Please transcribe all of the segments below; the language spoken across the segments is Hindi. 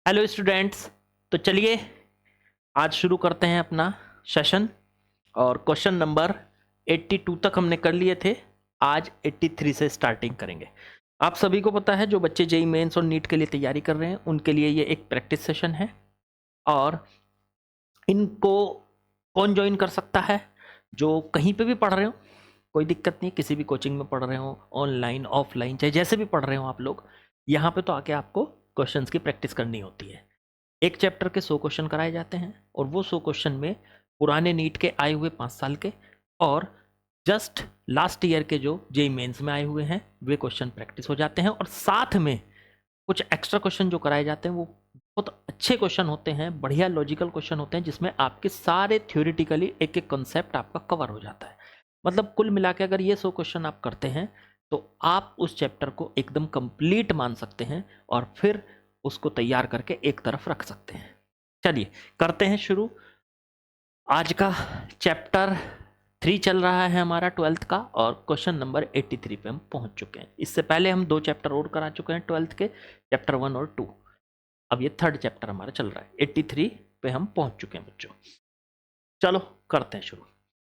Hello students. तो चलिए आज शुरू करते हैं अपना सेशन। और क्वेश्चन नंबर 82 तक हमने कर लिए थे। आज 83 से स्टार्टिंग करेंगे। आप सभी को पता है, जो बच्चे जेईई मेंस और नीट के लिए तैयारी कर रहे हैं उनके लिए ये एक प्रैक्टिस सेशन है। और इनको कौन ज्वाइन कर सकता है? जो कहीं पे भी पढ़ रहे हो, कोई दिक्कत नहीं, किसी भी कोचिंग में पढ़ रहे हो, ऑनलाइन ऑफलाइन, चाहे जैसे भी पढ़ रहे हो आप लोग, यहाँ पे तो आके आपको क्वेश्चंस की प्रैक्टिस करनी होती है। एक चैप्टर के 100 क्वेश्चन कराए जाते हैं और वो 100 क्वेश्चन में पुराने नीट के आए हुए 5 साल के और जस्ट लास्ट ईयर के जो जेईई मेंस में आए हुए हैं वे क्वेश्चन प्रैक्टिस हो जाते हैं। और साथ में कुछ एक्स्ट्रा क्वेश्चन जो कराए जाते हैं वो बहुत अच्छे क्वेश्चन होते हैं, बढ़िया लॉजिकल क्वेश्चन होते हैं, जिसमें आपके सारे थ्योरेटिकली एक एक कॉन्सेप्ट आपका कवर हो जाता है। मतलब कुल मिला के अगर ये 100 क्वेश्चन आप करते हैं तो आप उस चैप्टर को एकदम कंप्लीट मान सकते हैं और फिर उसको तैयार करके एक तरफ रख सकते हैं। चलिए करते हैं शुरू। आज का चैप्टर 3 चल रहा है हमारा 12th का और क्वेश्चन नंबर 83 पे हम पहुंच चुके हैं। इससे पहले हम 2 चैप्टर और करा चुके हैं 12th के, चैप्टर 1 और 2। अब ये 3rd चैप्टर हमारा चल रहा है। 83 पे हम पहुंच चुके हैं बच्चों। चलो करते हैं शुरू।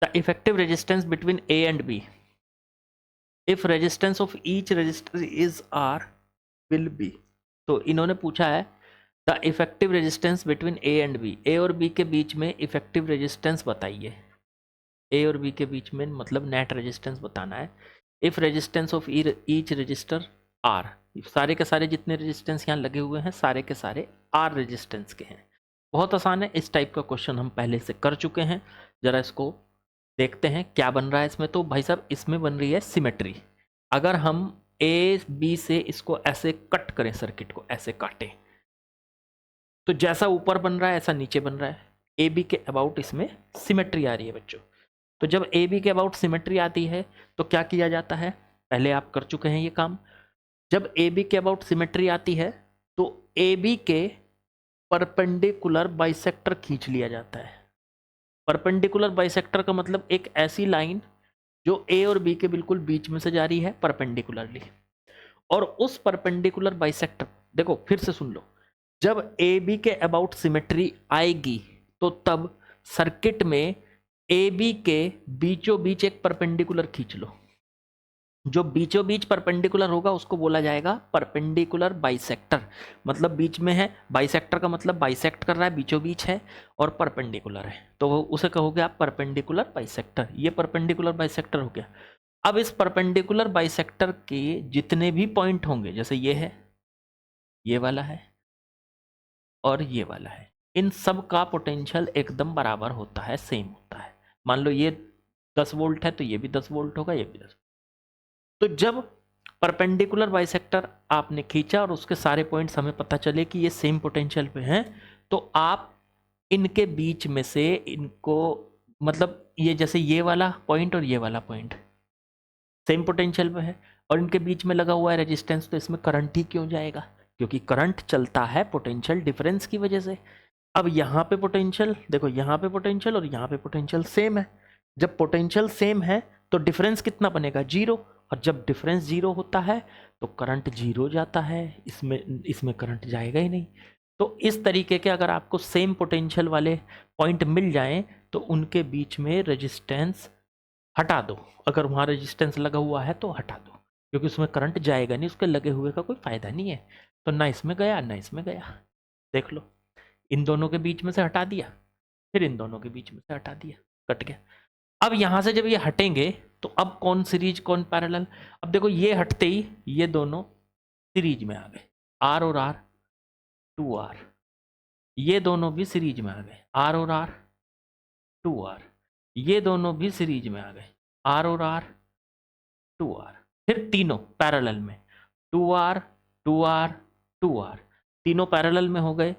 The effective resistance between A and B if resistance of each resistor is R will be. तो इन्होंने पूछा है the effective resistance between A and B, A और बी के बीच में इफेक्टिव रेजिस्टेंस बताइए। ए और बी के बीच में मतलब नेट रेजिस्टेंस बताना है। If resistance of each resistor R, सारे के सारे जितने रेजिस्टेंस यहाँ लगे हुए हैं सारे के सारे आर रेजिस्टेंस के हैं। बहुत आसान है, इस टाइप का क्वेश्चन हम पहले से कर चुके हैं। जरा इसको देखते हैं क्या बन रहा है इसमें। तो भाई साहब इसमें बन रही है सिमेट्री। अगर हम ए बी से इसको ऐसे कट करें, सर्किट को ऐसे काटें, तो जैसा ऊपर बन रहा है ऐसा नीचे बन रहा है। ए बी के अबाउट इसमें सिमेट्री आ रही है बच्चों। तो जब ए बी के अबाउट सिमेट्री आती है तो क्या किया जाता है, पहले आप कर चुके हैं ये काम। जब ए बी के अबाउट सिमेट्री आती है तो ए बी के परपेंडिकुलर बाइसेक्टर खींच लिया जाता है। परपेंडिकुलर बाइसेक्टर का मतलब एक ऐसी लाइन जो ए और बी के बिल्कुल बीच में से जा रही है परपेंडिकुलरली। और उस परपेंडिकुलर बाइसेक्टर, देखो फिर से सुन लो, जब ए बी के अबाउट सिमेट्री आएगी तो तब सर्किट में ए बी के बीचों बीच एक परपेंडिकुलर खींच लो। जो बीचों बीच परपेंडिकुलर होगा उसको बोला जाएगा परपेंडिकुलर बाइसेक्टर। मतलब बीच में है, बाइसेक्टर का मतलब बाइसेक्ट कर रहा है, बीचों बीच है और परपेंडिकुलर है, तो उसे कहोगे आप परपेंडिकुलर बाइसेक्टर। ये परपेंडिकुलर बाइसेक्टर हो गया। अब इस परपेंडिकुलर बाइसेक्टर के जितने भी पॉइंट होंगे, जैसे ये है, ये वाला है और ये वाला है, इन सब का पोटेंशियल एकदम बराबर होता है, सेम होता है। मान लो ये 10 वोल्ट है तो ये भी 10 वोल्ट होगा, ये भी 10। तो जब परपेंडिकुलर बाइसेक्टर आपने खींचा और उसके सारे पॉइंट्स हमें पता चले कि ये सेम पोटेंशियल पे हैं, तो आप इनके बीच में से इनको, मतलब ये जैसे ये वाला पॉइंट और ये वाला पॉइंट सेम पोटेंशियल पे है और इनके बीच में लगा हुआ है रेजिस्टेंस, तो इसमें करंट ही क्यों जाएगा? क्योंकि करंट चलता है पोटेंशियल डिफरेंस की वजह से। अब यहाँ पे पोटेंशियल देखो, यहाँ पे पोटेंशियल और यहाँ पे पोटेंशियल सेम है। जब पोटेंशियल सेम है तो डिफरेंस कितना बनेगा? 0। और जब डिफरेंस 0 होता है तो करंट 0 जाता है, इसमें करंट जाएगा ही नहीं। तो इस तरीके के अगर आपको सेम पोटेंशियल वाले पॉइंट मिल जाएं तो उनके बीच में रेजिस्टेंस हटा दो। अगर वहाँ रेजिस्टेंस लगा हुआ है तो हटा दो, क्योंकि उसमें करंट जाएगा नहीं, उसके लगे हुए का कोई फायदा नहीं है। तो ना इसमें गया ना इसमें गया। देख लो, इन दोनों के बीच में से हटा दिया, फिर इन दोनों के बीच में से हटा दिया, कट गया। अब यहां से जब ये हटेंगे तो अब कौन सीरीज कौन पैरेलल? अब देखो ये हटते ही ये दोनों सीरीज में आ गए, आर और आर, 2R। ये दोनों भी सीरीज में आ गए, आर और आर, 2R। ये दोनों भी सीरीज में आ गए, आर और आर, 2R। फिर तीनों पैरेलल में, 2R, 2R, 2R, तीनों पैरेलल में हो गए।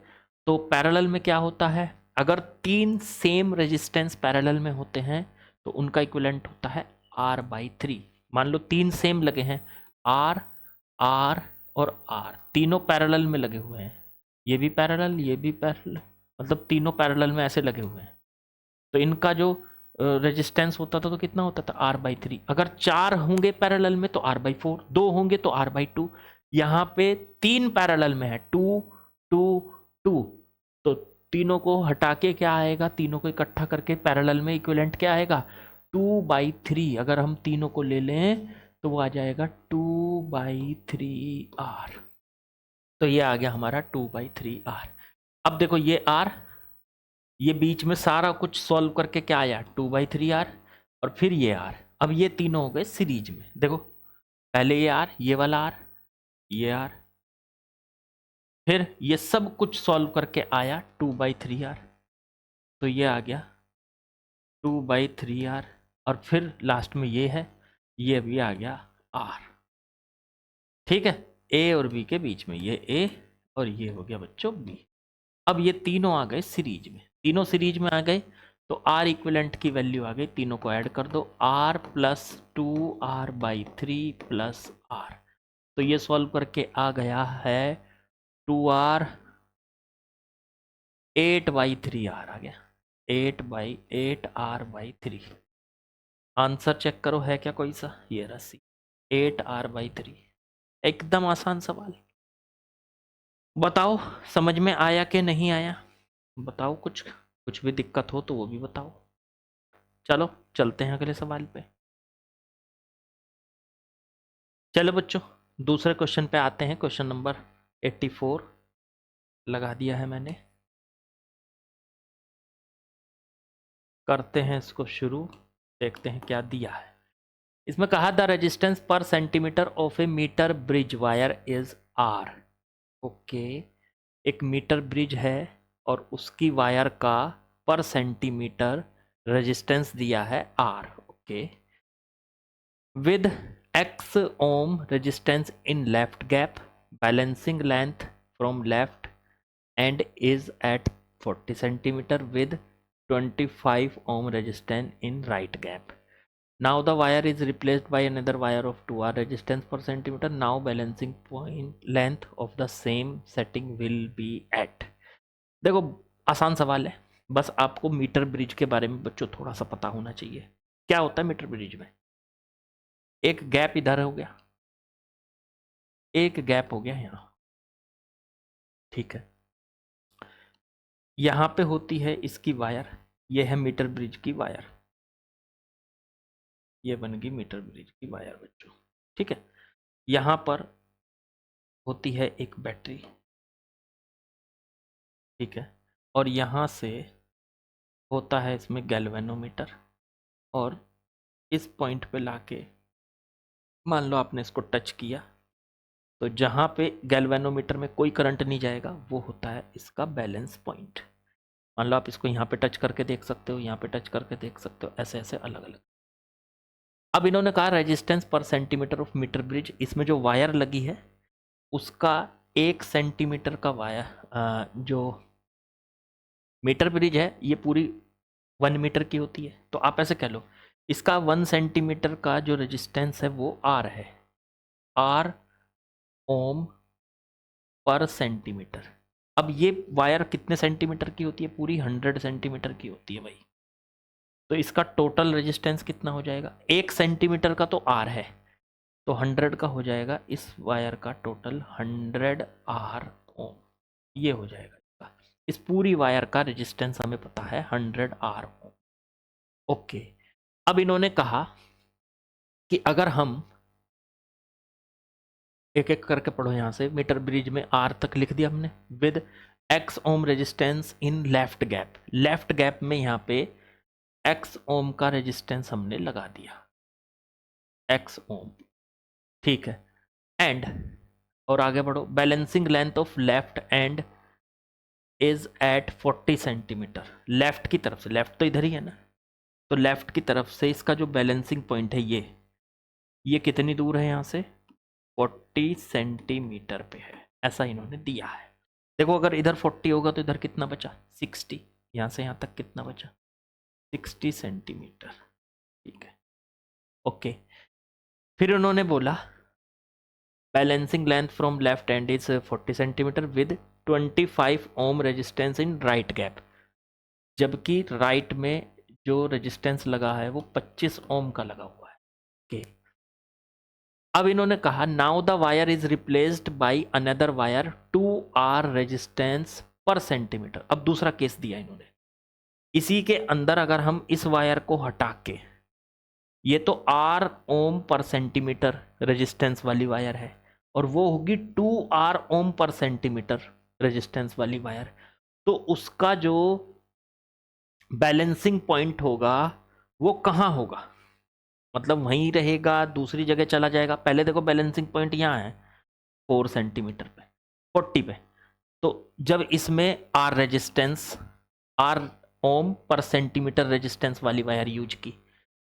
तो पैरेलल में क्या होता है, अगर 3 सेम रेजिस्टेंस पैरेलल में होते हैं तो उनका इक्विवेलेंट होता है R/3। मान लो 3 सेम लगे हैं, R, R और R, तीनों पैरेलल में लगे हुए हैं, ये भी पैरेलल ये भी पैरेलल, मतलब तीनों पैरेलल में ऐसे लगे हुए हैं। तो इनका जो रेजिस्टेंस होता था तो कितना होता था? R/3। अगर 4 होंगे पैरेलल में तो R/4, 2 होंगे तो R/2। यहाँ पे 3 पैरेलल में है, 2, 2, 2, तो तीनों को हटा के क्या आएगा, तीनों को इकट्ठा करके पैरेलल में इक्विवेलेंट क्या आएगा, 2/3। अगर हम तीनों को ले लें तो वो आ जाएगा 2/3R। तो ये आ गया हमारा 2/3R। अब देखो ये R, ये बीच में सारा कुछ सॉल्व करके क्या आया 2/3R, और फिर ये R। अब ये तीनों हो गए सीरीज में। देखो पहले ये R, ये वाला R, ये R, फिर ये सब कुछ सॉल्व करके आया 2/3R। तो ये आ गया 2/3R, और फिर लास्ट में ये है, ये भी आ गया R। ठीक है, A और B के बीच में ये A और ये हो गया बच्चों B। अब ये तीनों आ गए सीरीज में, तीनों सीरीज में आ गए, तो R इक्विवेलेंट की वैल्यू आ गई, तीनों को ऐड कर दो, R plus 2R/3 plus R। तो ये सॉल्व करके आ गया है 2R 8/3R आ गया, 8/8R/3। आंसर चेक करो है क्या कोई सा, ये रसी 8R/3। एकदम आसान सवाल। बताओ समझ में आया कि नहीं आया, बताओ, कुछ भी दिक्कत हो तो वो भी बताओ। चलो चलते हैं अगले सवाल पे। चलो बच्चों दूसरे क्वेश्चन पे आते हैं। क्वेश्चन नंबर 84 लगा दिया है मैंने, करते हैं इसको शुरू, देखते हैं क्या दिया है। इसमें कहा the resistance per centimetre of a metre bridge wire is R। Okay, एक मीटर ब्रिज है और उसकी वायर का पर सेंटीमीटर रेजिस्टेंस दिया है R। Okay, with X ohm resistance in left gap, balancing length from left and is at 40 centimeter with 25 ohm resistance in right gap. Now the wire is replaced by another wire of 2R resistance per centimeter. Now balancing point length of the same setting will be at। देखो आसान सवाल है, बस आपको मीटर ब्रिज के बारे में बच्चों थोड़ा सा पता होना चाहिए। क्या होता है मीटर ब्रिज में, एक गैप इधर हो गया, एक गैप हो गया यहाँ, ठीक है, यहाँ पे होती है इसकी वायर, ये है मीटर ब्रिज की वायर, ये बन गई मीटर ब्रिज की वायर बच्चों, ठीक है। यहाँ पर होती है एक बैटरी, ठीक है, और यहाँ से होता है इसमें गैल्वेनोमीटर, और इस पॉइंट पे लाके मान लो आपने इसको टच किया, तो जहाँ पे गैल्वेनोमीटर में कोई करंट नहीं जाएगा वो होता है इसका बैलेंस पॉइंट। मान लो आप इसको यहाँ पे टच करके देख सकते हो, यहाँ पे टच करके देख सकते हो, ऐसे ऐसे अलग अलग। अब इन्होंने कहा resistance per centimetre of metre bridge, इसमें जो वायर लगी है उसका 1 सेंटीमीटर का वायर, जो मीटर ब्रिज है ये पूरी 1 मीटर की होती है, तो आप ऐसे कह लो इसका 1 सेंटीमीटर का जो रेजिस्टेंस है वो R है, R ओम पर सेंटीमीटर। अब ये वायर कितने सेंटीमीटर की होती है, पूरी 100 सेंटीमीटर की होती है भाई, तो इसका टोटल रेजिस्टेंस कितना हो जाएगा, 1 सेंटीमीटर का तो R है, तो 100 का हो जाएगा इस वायर का टोटल 100R ओम, ये हो जाएगा इसका। इस पूरी वायर का रेजिस्टेंस हमें पता है 100R ओम। ओके, अब इन्होंने कहा कि अगर हम एक एक करके पढ़ो, यहाँ से मीटर ब्रिज में R तक लिख दिया हमने, with X ohm resistance in left gap, left gap में यहाँ पे X ओम का रेजिस्टेंस हमने लगा दिया, X ओम, ठीक है, एंड और आगे बढ़ो, balancing length of left end is at 40 centimetre, left की तरफ से, लेफ्ट तो इधर ही है ना, तो लेफ्ट की तरफ से इसका जो बैलेंसिंग पॉइंट है ये कितनी दूर है यहाँ से, 40 सेंटीमीटर पे है, ऐसा इन्होंने दिया है। देखो अगर इधर 40 होगा तो इधर कितना बचा 60, यहाँ से यहाँ तक कितना बचा 60 सेंटीमीटर, ठीक है। ओके, फिर उन्होंने बोला balancing length from left end is 40 centimetre with 25 ohm resistance in right gap, जबकि राइट में जो रेजिस्टेंस लगा है वो 25 ओम का लगा हुआ है। ओके, अब इन्होंने कहा now the wire is replaced by another wire 2R resistance per centimetre. अब दूसरा केस दिया इन्होंने, इसी के अंदर अगर हम इस वायर को हटा के, ये तो R ओम पर सेंटीमीटर रेजिस्टेंस वाली वायर है और वो होगी 2R ओम पर सेंटीमीटर रेजिस्टेंस वाली वायर, तो उसका जो बैलेंसिंग पॉइंट होगा वो कहाँ होगा, मतलब वहीं रहेगा, दूसरी जगह चला जाएगा। पहले देखो बैलेंसिंग पॉइंट यहाँ है 4 सेंटीमीटर पे, 40 पे, तो जब इसमें R रेजिस्टेंस, R ओम पर सेंटीमीटर रेजिस्टेंस वाली वायर यूज की,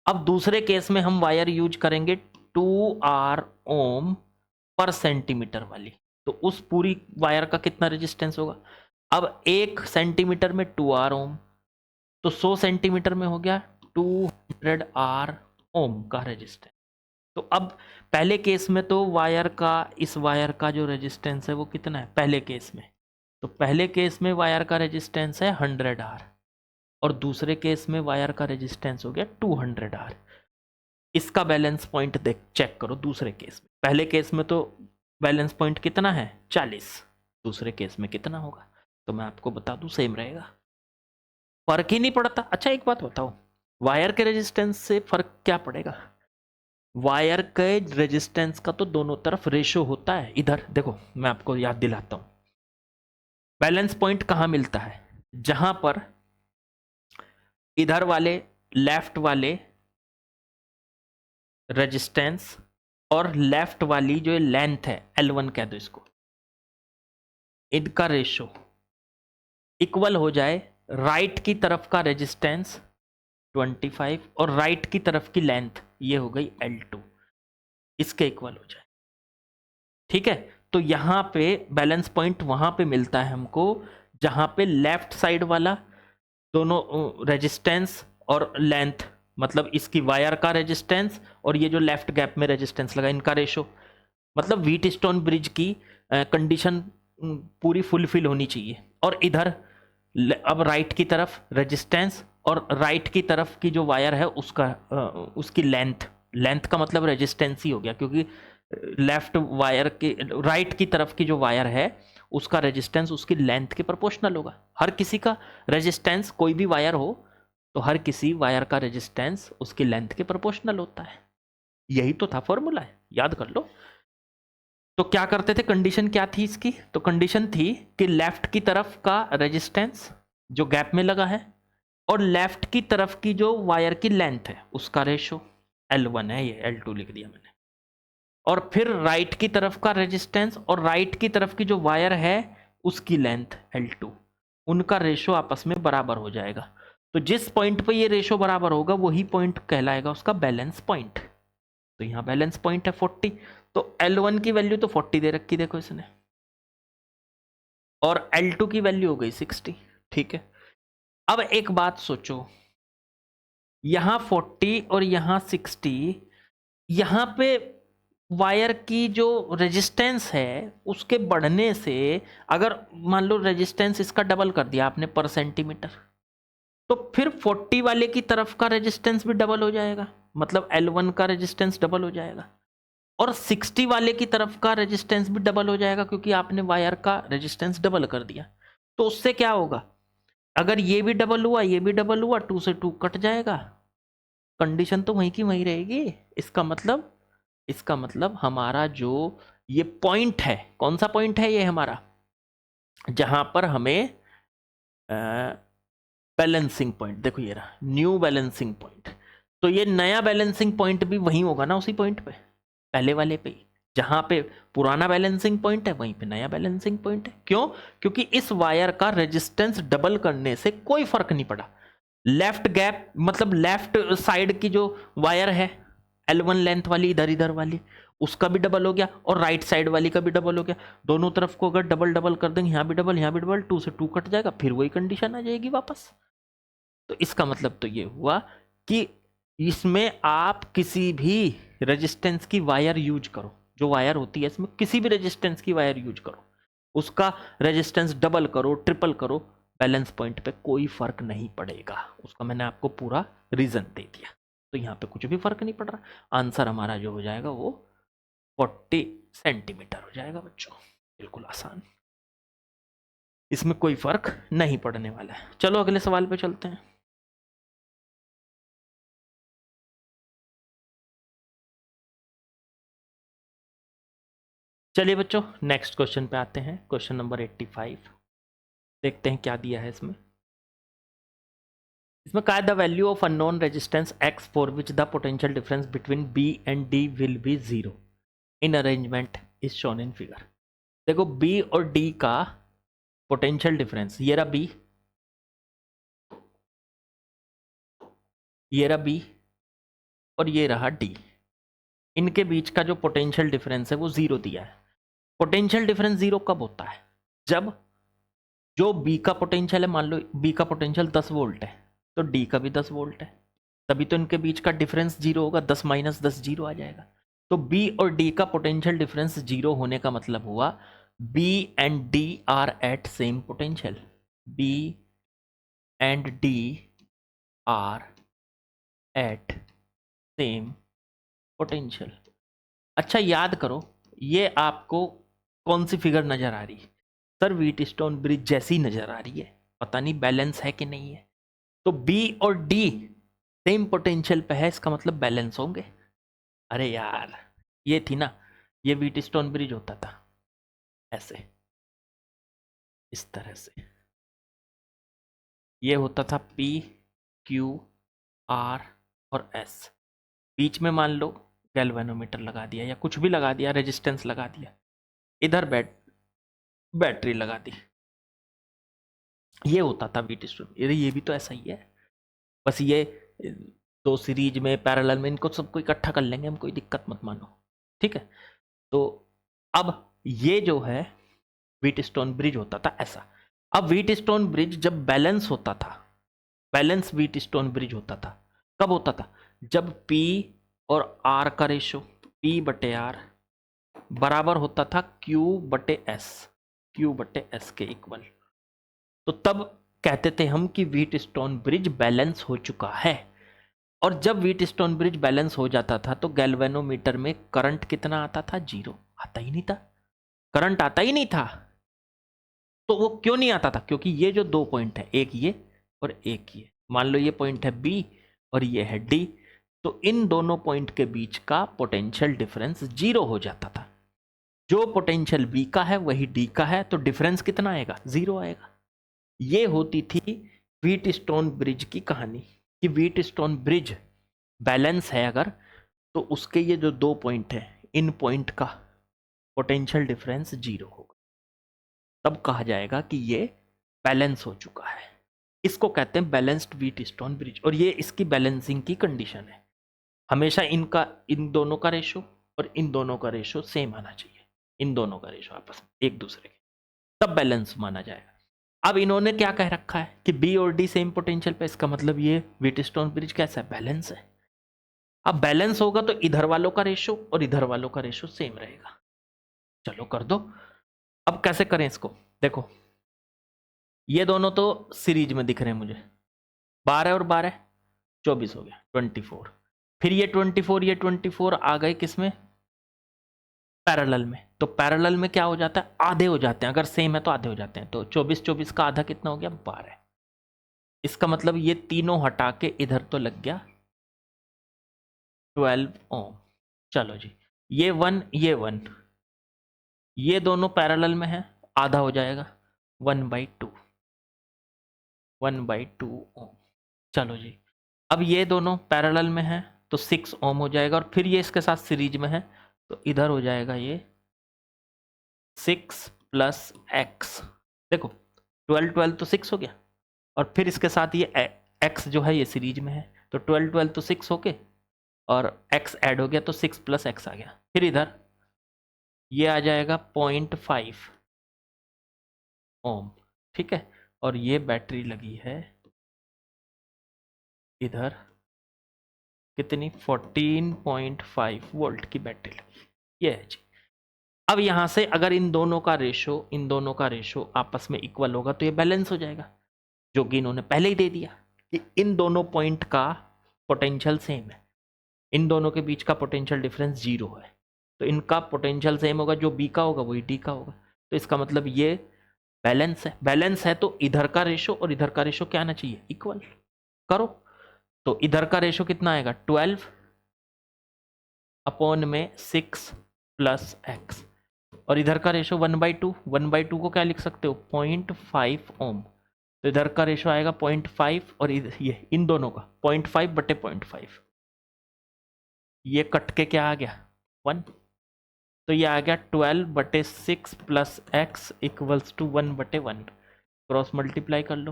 अब दूसरे केस में हम वायर यूज करेंगे 2R ओम पर सेंटीमीटर वाली, तो उस पूरी वायर का कितना रेजिस्टेंस होगा, अब 1 सेंटीमीटर में 2R ओम, तो 100 सेंटीमीटर में हो गया 200R ओम का रेजिस्टेंस। तो अब पहले केस में तो वायर का, इस वायर का जो रेजिस्टेंस है वो कितना है पहले केस में, तो पहले केस में वायर का रेजिस्टेंस है 100R और दूसरे केस में वायर का रेजिस्टेंस हो गया 200R। इसका बैलेंस पॉइंट देख चेक करो दूसरे केस में, पहले केस में तो बैलेंस पॉइंट कितना है 40, दूसरे केस में कितना होगा, तो मैं आपको बता दूं सेम रहेगा, फर्क ही नहीं पड़ता। अच्छा एक बात बताओ, वायर के रेजिस्टेंस से फर्क क्या पड़ेगा, वायर के रेजिस्टेंस का तो दोनों तरफ रेशो होता है। इधर देखो मैं आपको याद दिलाता हूं, बैलेंस पॉइंट कहां मिलता है, जहां पर इधर वाले लेफ्ट वाले रेजिस्टेंस और लेफ्ट वाली जो लेंथ है L1 कह दो इसको, इनका रेशो इक्वल हो जाए, राइट की तरफ का रेजिस्टेंस 25 और राइट की तरफ की लेंथ ये हो गई L2, इसके इक्वल हो जाए, ठीक है। तो यहां पे बैलेंस पॉइंट वहां पे मिलता है हमको जहां पे लेफ्ट साइड वाला दोनों रेजिस्टेंस और लेंथ, मतलब इसकी वायर का रेजिस्टेंस और ये जो लेफ्ट गैप में रेजिस्टेंस लगा, इनका रेशो, मतलब व्हीट स्टोन ब्रिज की कंडीशन पूरी फुलफिल होनी चाहिए। और इधर अब राइट की तरफ रेजिस्टेंस और राइट की तरफ की जो वायर है उसका उसकी लेंथ, लेंथ का मतलब रेजिस्टेंस ही हो गया, क्योंकि लेफ्ट वायर के राइट की तरफ की जो वायर है उसका रेजिस्टेंस उसकी लेंथ के प्रोपोर्शनल होगा। हर किसी का रेजिस्टेंस, कोई भी वायर हो तो हर किसी वायर का रेजिस्टेंस उसकी लेंथ के प्रोपोर्शनल होता है, यही तो था फॉर्मूला, है याद कर लो। तो क्या करते थे, कंडीशन क्या थी इसकी, तो कंडीशन थी कि लेफ्ट की तरफ का रेजिस्टेंस जो गैप में लगा है और लेफ्ट की तरफ की जो वायर की लेंथ है उसका रेशो L1 है, ये L2 लिख दिया मैंने, और फिर राइट की तरफ का रेजिस्टेंस और राइट की तरफ की जो वायर है उसकी लेंथ L2, उनका रेशो आपस में बराबर हो जाएगा। तो जिस पॉइंट पे ये रेशो बराबर होगा वही पॉइंट कहलाएगा उसका बैलेंस पॉइंट। तो यहां बैलेंस पॉइंट है 40, तो L1 की वैल्यू तो 40 दे रखी देखो इसने, और L2 की वैल्यू हो गई 60, ठीक है। अब एक बात सोचो, यहां 40 और यहां 60, यहां पे वायर की जो रेजिस्टेंस है उसके बढ़ने से, अगर मान लो रेजिस्टेंस इसका डबल कर दिया आपने पर सेंटीमीटर, तो फिर 40 वाले की तरफ का रेजिस्टेंस भी डबल हो जाएगा, मतलब L1 का रेजिस्टेंस डबल हो जाएगा, और 60 वाले की तरफ का रेजिस्टेंस भी डबल हो जाएगा क्योंकि आपने वायर का रेजिस्टेंस डबल कर दिया। तो उससे क्या होगा, अगर ये भी डबल हुआ ये भी डबल हुआ, 2 से 2 कट जाएगा, कंडीशन तो वहीं की वहीं रहेगी। इसका मतलब हमारा जो ये पॉइंट है, कौन सा पॉइंट है ये हमारा, जहां पर हमें बैलेंसिंग पॉइंट, देखो ये रहा न्यू बैलेंसिंग पॉइंट, तो ये नया बैलेंसिंग पॉइंट भी वहीं होगा ना, उसी पॉइंट पे, पहले वाले पे ही, जहां पे पुराना बैलेंसिंग पॉइंट है वहीं पे नया बैलेंसिंग पॉइंट है। क्यों, क्योंकि इस वायर का रेजिस्टेंस डबल करने से कोई फर्क नहीं पड़ा, लेफ्ट गैप मतलब लेफ्ट साइड की जो वायर है L1 लेंथ वाली, इधर इधर वाली, उसका भी डबल हो गया और राइट साइड वाली का भी डबल हो गया, दोनों तरफ को अगर डबल डबल कर देंगे, यहाँ भी डबल यहाँ भी डबल, 2 से 2 कट जाएगा, फिर वही कंडीशन आ जाएगी वापस। तो इसका मतलब तो ये हुआ कि इसमें आप किसी भी रेजिस्टेंस की वायर यूज करो, जो वायर होती है इसमें किसी भी रेजिस्टेंस की वायर यूज करो, उसका रेजिस्टेंस डबल करो ट्रिपल करो, बैलेंस पॉइंट पे कोई फर्क नहीं पड़ेगा। उसका मैंने आपको पूरा रीजन दे दिया, तो यहाँ पे कुछ भी फर्क नहीं पड़ रहा। आंसर हमारा जो हो जाएगा वो 40 सेंटीमीटर हो जाएगा बच्चों, बिल्कुल आसान। इसमें कोई फर्क नहीं पड़ने वाला है। चलो अगले सवाल पे चलते हैं। चलिए बच्चों नेक्स्ट क्वेश्चन पे आते हैं। क्वेश्चन नंबर 85 देखते हैं क्या दिया है इसमें। इसमें कहा है the value of unknown resistance x for which the potential difference between b and d will be 0 in arrangement is shown in figure. देखो b और d का पोटेंशियल डिफरेंस, ये रहा b, ये रहा b और ये रहा d। इनके बीच का जो पोटेंशियल डिफरेंस है वो 0 दिया है। पोटेंशियल डिफरेंस 0 कब होता है? जब जो b का पोटेंशियल है, मान लो b का पोटेंशियल 10 वोल्ट है तो d का भी 10 वोल्ट है, तभी तो इनके बीच का डिफरेंस 0 होगा। 10 माइनस 10 0 आ जाएगा। तो b और d का पोटेंशियल डिफरेंस 0 होने का मतलब हुआ b and d are at same potential. b and d are at same potential. अच्छा याद करो, ये आपको कौन सी फिगर नजर आ रही है? सर व्हीटस्टोन ब्रिज जैसी नजर आ रही है, पता नहीं बैलेंस है कि नहीं है। तो B और D सेम पोटेंशियल पे है, इसका मतलब बैलेंस होंगे। अरे यार ये थी ना, ये व्हीटस्टोन ब्रिज होता था ऐसे, इस तरह से ये होता था P Q R और S। बीच में मान लो गैल्वेनोमीटर लगा दिया या कुछ भी लगा दिया, रेजिस्टेंस लगा दिया, इधर बैटरी लगा दी, ये होता था व्हीटस्टोन। ये भी तो ऐसा ही है, बस ये दो सीरीज में पैरेलल में इनको सबको इकट्ठा कर लेंगे हम, कोई दिक्कत मत मानो, ठीक है। तो अब ये जो है व्हीटस्टोन ब्रिज होता था ऐसा। अब व्हीटस्टोन ब्रिज जब बैलेंस होता था, बैलेंस व्हीटस्टोन ब्रिज होता था, कब होता था? जब P और R का रेशो P बटे R बराबर होता था Q बटे S, Q बटे S के इक्वल। तो तब कहते थे हम कि व्हीटस्टोन ब्रिज बैलेंस हो चुका है। और जब व्हीटस्टोन ब्रिज बैलेंस हो जाता था तो गैल्वेनोमीटर में करंट कितना आता था? 0 आता ही नहीं था, करंट आता ही नहीं था। तो वो क्यों नहीं आता था? क्योंकि ये जो दो पॉइंट है, एक ये और एक ये, मान लो ये पॉइंट है B और ये है D, तो इन दोनों पॉइंट के बीच का पोटेंशियल डिफरेंस 0 हो जाता था। जो पोटेंशियल B का है वही D का है, तो डिफरेंस कितना आएगा? 0 आएगा। ये होती थी व्हीटस्टोन ब्रिज की कहानी कि व्हीटस्टोन ब्रिज बैलेंस है अगर, तो उसके ये जो दो पॉइंट है, इन पॉइंट का पोटेंशियल डिफरेंस 0 होगा, तब कहा जाएगा कि ये बैलेंस हो चुका है। इसको कहते हैं बैलेंस्ड व्हीटस्टोन ब्रिज, और ये इसकी बैलेंसिंग की कंडीशन है। हमेशा इनका, इन दोनों का रेशो और इन दोनों का रेशो सेम आना चाहिए, इन दोनों का रेशो आपस में एक दूसरे के, तब बैलेंस माना जाएगा। अब इन्होंने क्या कह रखा है कि B और D सेम पोटेंशियल पे, इसका मतलब ये व्हीटस्टोन ब्रिज कैसा है? बैलेंस है। अब बैलेंस होगा तो इधर वालों का रेशो और इधर वालों का रेशो सेम रहेगा। चलो कर दो। अब कैसे करें इसको? देखो ये दोनों तो सीरीज में दिख रहे हैं मुझे, 12 और 12 24 हो गया, 24। फिर ये 24 ये 24 आ गए किसमें? पैरेलल में। तो पैरेलल में क्या हो जाता है? आधे हो जाते हैं, अगर सेम है तो आधे हो जाते हैं। तो 24 24 का आधा कितना हो गया? 12। इसका मतलब ये तीनों हटा के इधर तो लग गया 12 ओम। चलो जी, ये 1 ये 1, ये दोनों पैरेलल में है, आधा हो जाएगा 1/2, 1/2 ओम। चलो जी, अब ये दोनों पैरेलल में है तो 6 ओम हो जाएगा, और फिर ये इसके साथ सीरीज में है तो इधर हो जाएगा ये 6 + x। देखो 12 12 तो 6 हो गया, और फिर इसके साथ ये x जो है ये सीरीज में है, तो 12 12 तो 6 हो गए, और x ऐड हो गया तो 6 + x आ गया। फिर इधर ये आ जाएगा 0.5 ओम, ठीक है। और ये बैटरी लगी है इधर कितनी? 14.5 वोल्ट की बैटरी लगी, ये है जी। अब यहां से अगर इन दोनों का रेशो आपस में इक्वल होगा तो ये बैलेंस हो जाएगा, जो कि इन्होंने पहले ही दे दिया कि इन दोनों पॉइंट का पोटेंशियल सेम है, इन दोनों के बीच का पोटेंशियल डिफरेंस 0 है, तो इनका पोटेंशियल सेम होगा, जो B का होगा वही D का होगा। तो इसका मतलब ये बैलेंस है तो इधर का रेशो और इधर का रेशो क्या आना चाहिए, इक्वल। करो तो इधर का रेशो कितना आएगा, 12 अपॉन में 6 प्लस एक्स, और इधर का रेशो 1/2, 1/2 को क्या लिख सकते हो, 0.5 ओम। तो इधर का रेशो आएगा 0.5 और ये इन दोनों का 0.5 बटे 0.5, ये कट के क्या आ गया 1। तो ये आ गया 12 बटे 6 प्लस एक्स इक्वल्स टू 1 बटे 1। क्रॉस मल्टीप्लाई कर लो,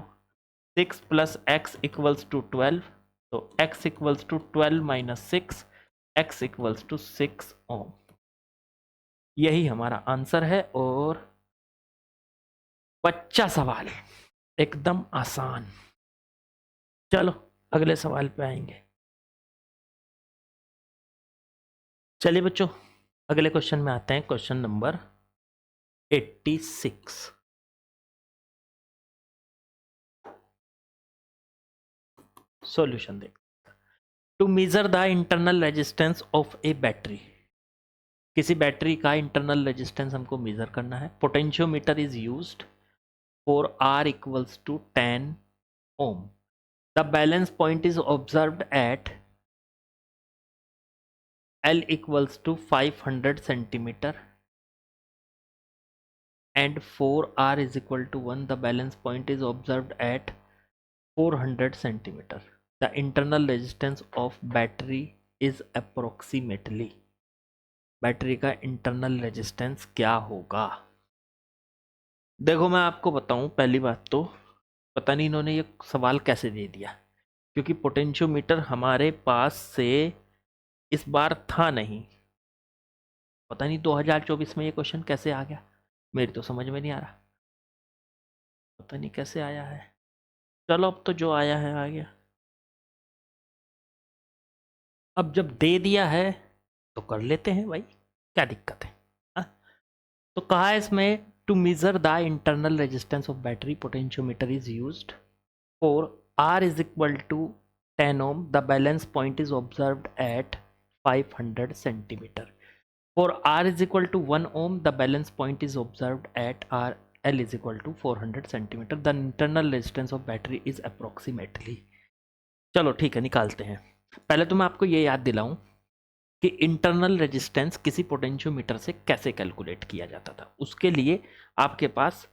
6 प्लस एक्स इक्वल्स टू 12, तो x equals to 12 minus 6, x equals to 6 ohm. यही हमारा आंसर है। और बच्चा सवाल एकदम आसान। चलो अगले सवाल पे आएंगे। चलिए बच्चों अगले क्वेश्चन में आते हैं, क्वेश्चन नंबर 86। सॉल्यूशन देख, to measure the internal resistance of a battery, किसी बैटरी का इंटरनल रेजिस्टेंस हमको मेजर करना है। Potentiometer is used for R equals to 10 ohm. The balance point is observed at L equals to 500 centimeter and 4R is equal to 1. The balance point is observed at 400 centimeter. The internal resistance of battery is approximately, battery का इंटरनल रेजिस्टेंस क्या होगा। देखो मैं आपको बताऊं, पहली बात तो पता नहीं इन्होंने ये सवाल कैसे दे दिया, क्योंकि पोटेंशियोमीटर हमारे पास से इस बार था नहीं। पता नहीं 2024 में ये क्वेश्चन कैसे आ गया, मेरी तो समझ में नहीं आ रहा, पता नहीं कैसे आया है। चलो अब तो जो आया है आ गया। अब जब दे दिया है तो कर लेते हैं भाई, क्या दिक्कत है। तो कहा है इसमें, to measure the internal resistance of battery potentiometer is used for R is equal to 10 ohm. The balance point is observed at 500 centimeter. For R is equal to 1 ohm, the balance point is observed at L is equal to 400 centimeter. The internal resistance of battery is approximately. चलो ठीक है निकालते हैं। पहले तो मैं आपको ये याद दिलाऊं कि इंटरनल रेजिस्टेंस किसी पोटेंशियोमीटर से कैसे कैलकुलेट किया जाता था। उसके लिए आपके पास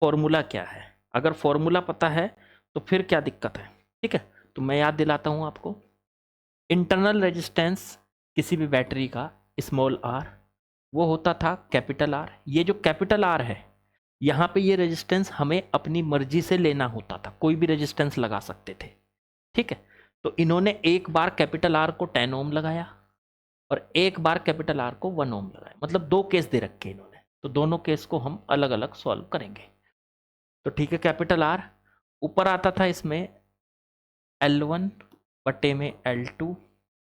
फॉर्मूला क्या है, अगर फॉर्मूला पता है तो फिर क्या दिक्कत है। ठीक है, तो मैं याद दिलाता हूं आपको। इंटरनल रेजिस्टेंस किसी भी बैटरी का स्मॉल r, वो होता था कैपिटल R। ये जो कैपिटल R है, यहाँ पे ये रेजिस्टेंस हमें अपनी मर्जी से लेना होता था, कोई भी रेजिस्टेंस लगा सकते थे। ठीक है, तो इन्होंने एक बार कैपिटल R को 10 ओम लगाया और एक बार कैपिटल R को 1 ओम लगाया, मतलब दो केस दे रखे इन्होंने, तो दोनों केस को हम अलग अलग सॉल्व करेंगे। तो ठीक है, कैपिटल R ऊपर आता था इसमें L1 बटे में L2,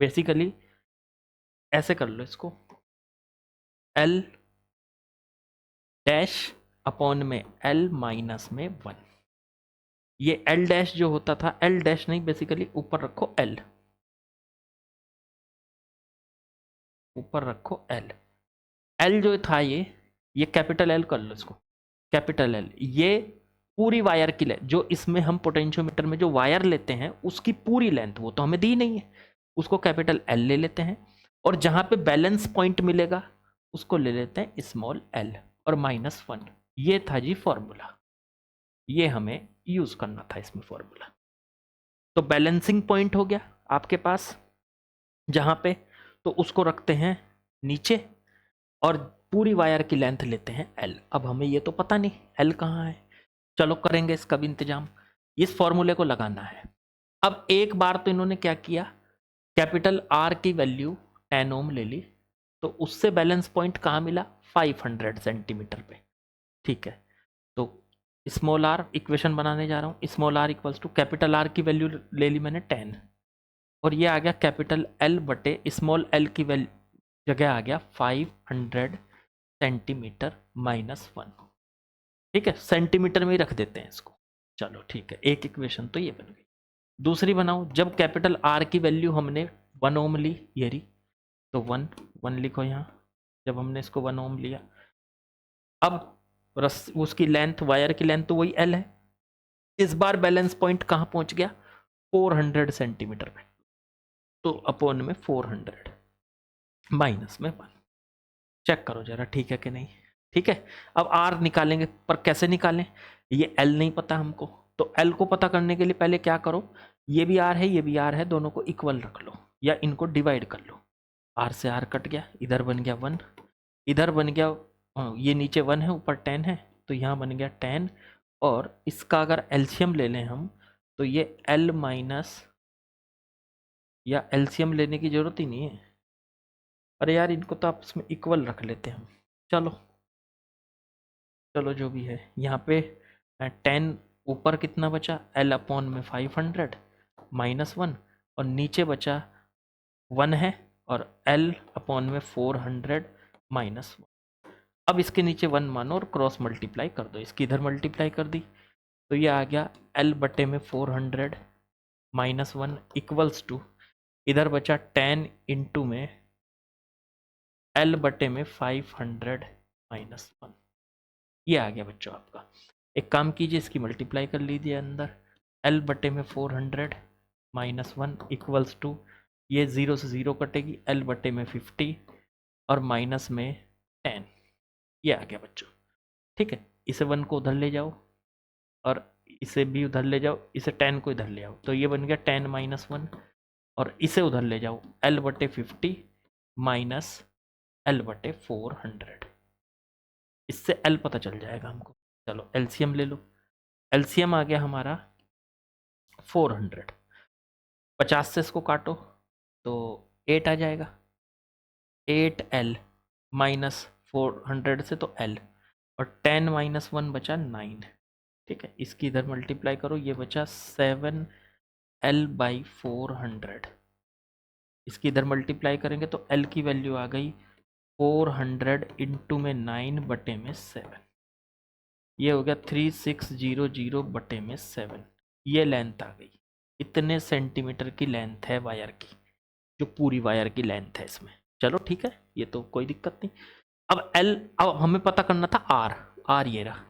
बेसिकली ऐसे कर लो इसको, L डैश अपॉन में L माइनस में 1। ये L डैश जो होता था, L डैश नहीं, बेसिकली ऊपर रखो L, ऊपर रखो L। L जो था ये कैपिटल L कर लो इसको, कैपिटल L। ये पूरी वायर की लेंथ, जो इसमें हम पोटेंशियोमीटर में जो वायर लेते हैं उसकी पूरी लेंथ, वो तो हमें दी नहीं है, उसको कैपिटल L ले लेते हैं, और जहां पे बैलेंस पॉइंट मिलेगा उसको ले लेते हैं स्मॉल l और -1। ये था जी फॉर्मूला, ये हमें यूज करना था इसमें फॉर्मूला। तो बैलेंसिंग पॉइंट हो गया आपके पास जहां पे, तो उसको रखते हैं नीचे और पूरी वायर की लेंथ लेते हैं l। अब हमें ये तो पता नहीं l कहाँ है, चलो करेंगे इसका भी इंतजाम। इस फॉर्मूले को लगाना है। अब एक बार तो इन्होंने क्या किया, कैपिटल R की वैल्यू 10 ओम ले ली, तो उससे बैलेंस पॉइंट कहाँ मिला, 500 सेंटीमीटर पे। ठीक है, तो स्मॉल r इक्वेशन बनाने जा रहा हूँ, small r equals to capital R की वैल्यू ले ली मैंने 10, और ये आ गया कैपिटल L बटे स्मॉल l की वैल्यू जगह आ गया 500 सेंटीमीटर -1। ठीक है, सेंटीमीटर में ही रख देते हैं इसको। चलो ठीक है, एक इक्वेशन तो ये बन गई। दूसरी बनाओ, जब कैपिटल R की वैल्यू हमने 1 ओम ली, ये रही, तो 1 लिखो यहाँ, जब हमने इसको 1 ओम लिया। अब रस उसकी लेंथ, वायर की लेंथ तो वही एल है। इस बार बैलेंस पॉइंट कहाँ पहुंच गया, 400 सेंटीमीटर में, तो अपॉन में 400 माइनस में 1। चेक करो जरा ठीक है कि नहीं। ठीक है, अब आर निकालेंगे, पर कैसे निकालें, ये एल नहीं पता हमको, तो एल को पता करने के लिए पहले क्या करो, ये भी आर है ये भी आर है, दोनों को इक्वल रख लो या इनको डिवाइड कर लो। आर से आर कट गया, इधर बन गया 1, इधर बन गया ये नीचे 1 है ऊपर 10 है, तो यहाँ बन गया 10। और इसका अगर एलसीएम ले लें हम, तो ये एल माइनस, या एलसीएम लेने की जरूरत ही नहीं है, अरे यार इनको तो आपस में इक्वल रख लेते हैं हम। चलो चलो जो भी है, यहाँ पे 10 ऊपर कितना बचा, एल अपॉन में 500 माइनस 1, और नीचे बचा 1 है, और एल अपॉन में 400 माइनस 1। अब इसके नीचे 1 मानो और क्रॉस मल्टीप्लाई कर दो, इसकी इधर मल्टीप्लाई कर दी, तो ये आ गया एल बटे में 400 माइनस 1 इक्वल्स टू, इधर बचा 10 इंटू में एल बटे में 500 माइनस 1। ये आ गया बच्चों आपका। एक काम कीजिए, इसकी मल्टीप्लाई कर लीजिए अंदर, एल बटे में 400 माइनस 1 इक्वल्स टू, ये 0 से 0 कटेगी, एल बटे में 50 और माइनस में 10। ये आ गया बच्चों। ठीक है, इसे 1 को उधर ले जाओ और इसे भी उधर ले जाओ, इसे 10 को इधर ले आओ, तो ये बन गया 10 माइनस 1, और इसे उधर ले जाओ, एल बटे 50 माइनस एल बटे 400, इससे एल पता चल जाएगा हमको। चलो एलसीएम ले लो, एलसीएम आ गया हमारा 400, 50 से इसको काटो तो 8 आ जाएगा, 8L माइनस 400 से तो L, और 10 माइनस 1 बचा 9। ठीक है, इसकी इधर मल्टीप्लाई करो, ये बचा 7L बाई 400, इसकी इधर मल्टीप्लाई करेंगे तो L की वैल्यू आ गई 400 इंटू में 9 बटे में 7, ये हो गया 3600 बटे में 7। ये लेंथ आ गई, इतने सेंटीमीटर की लेंथ है वायर की, जो पूरी वायर की लेंथ है इसमें। चलो ठीक है, ये तो कोई दिक्कत नहीं। अब एल, अब हमें पता करना था आर, आर ये रहा।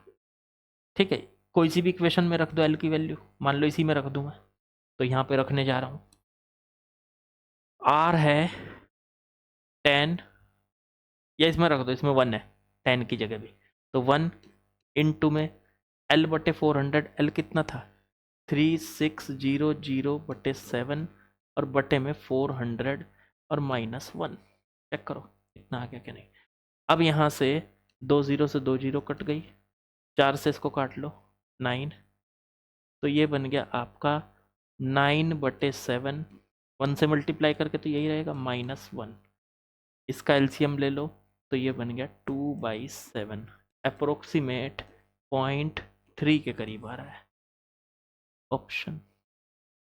ठीक है, कोई सी भी इक्वेशन में रख दो एल की वैल्यू, मान लो इसी में रख दूं मैं, तो यहाँ पे रखने जा रहा हूँ, आर है 10, या इसमें रख दो, इसमें 1 है 10 की जगह भी, तो 1 इंटू में एल बटे 400, एल कितना था 3600 बटे 7, और बटे में 400 और माइनस 1। चेक करो इतना आ गया कि नहीं। अब यहाँ से 2 0 से 2 0 कट गई, 4 से इसको काट लो 9, तो ये बन गया आपका 9 बटे 7, 1 से मल्टीप्लाई करके तो यही रहेगा माइनस 1, इसका एलसीएम ले लो, तो ये बन गया 2/7, अप्रोक्सीमेट 0.3 के करीब आ रहा है। Option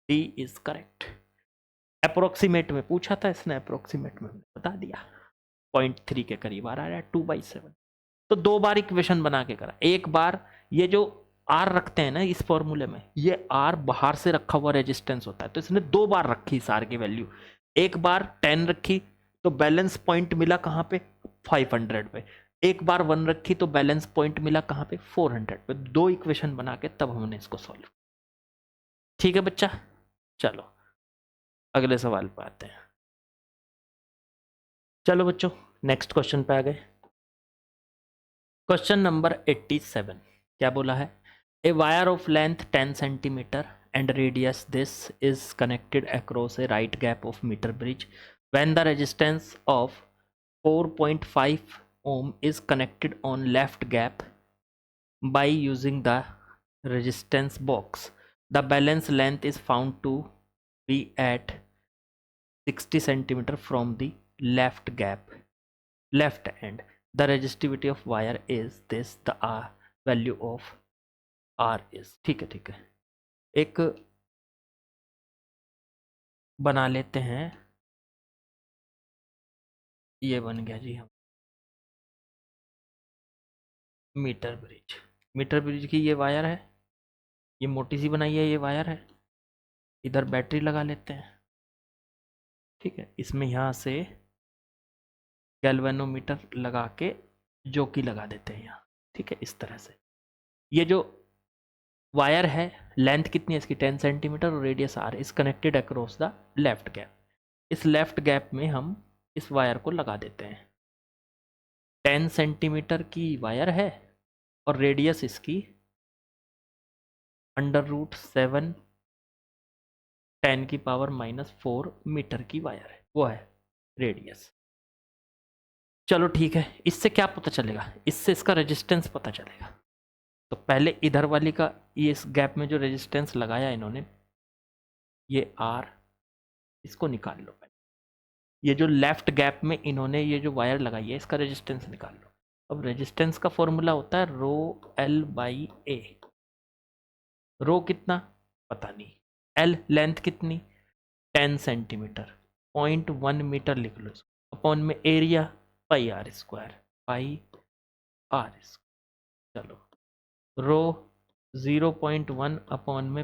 D is correct. Approximate में पूछा था इसने, अप्रोक्सीमेट में बता दिया, 0.3 के करीब आ रहा है 2/7। तो 2 बार इक्वेशन बना के करा, एक बार ये जो आर रखते हैं ना इस फॉर्मूले में, ये आर बाहर से रखा हुआ रेजिस्टेंस होता है, तो इसने 2 बार रखी इस आर की वैल्यू, एक बार 10 रखी तो बैलेंस पॉइंट मिला कहाँ पे 500 पे, एक बार 1 रखी तो बैलेंस पॉइंट मिला कहाँ पे 400 पे। 2 इक्वेशन बना के तब हमने इसको सॉल्व। ठीक है बच्चा, चलो अगले सवाल पे आते हैं। चलो बच्चों नेक्स्ट क्वेश्चन पे आ गए। क्वेश्चन नंबर 87 क्या बोला है, a wire of length 10 centimetre and radius this is connected across a right gap of metre bridge when the resistance of 4.5 ohm is connected on left gap by using the resistance box. The balance length is found to be at 60 centimeter from the left gap, left end. The resistivity of wire is this, the value of R is। ठीक है, एक बना लेते हैं, ये बन गया जी हम मीटर ब्रिज। मीटर ब्रिज की ये वायर है, ये मोटी सी बनाई है, ये वायर है, इधर बैटरी लगा लेते हैं। ठीक है, इसमें यहाँ से गैल्वेनोमीटर लगा के जो कि लगा देते हैं यहाँ। ठीक है, इस तरह से। ये जो वायर है, लेंथ कितनी है इसकी 10 सेंटीमीटर और radius r is connected across the left gap. इस लेफ्ट गैप में हम इस वायर को लगा देते हैं। 10 सेंटीमीटर की वायर है और रेडियस इसकी √7 10⁻⁻4 मीटर की वायर है, वो है रेडियस। चलो ठीक है, इससे क्या पता चलेगा, इससे इसका रेजिस्टेंस पता चलेगा। तो पहले इधर वाली का, ये इस गैप में जो रेजिस्टेंस लगाया इन्होंने, ये R, इसको निकाल लो पहले। ये जो लेफ्ट गैप में इन्होंने ये जो वायर लगाई है, इसका रेजिस्टेंस निकाल लो। अब रेजिस्टेंस का फॉर्मूला होता है ρL/A। रो कितना पता नहीं, L लेंथ कितनी 10 सेंटीमीटर, 0.1 मीटर लिख लो इसको, अपॉन में एरिया πr², चलो रो 0.1 अपॉन में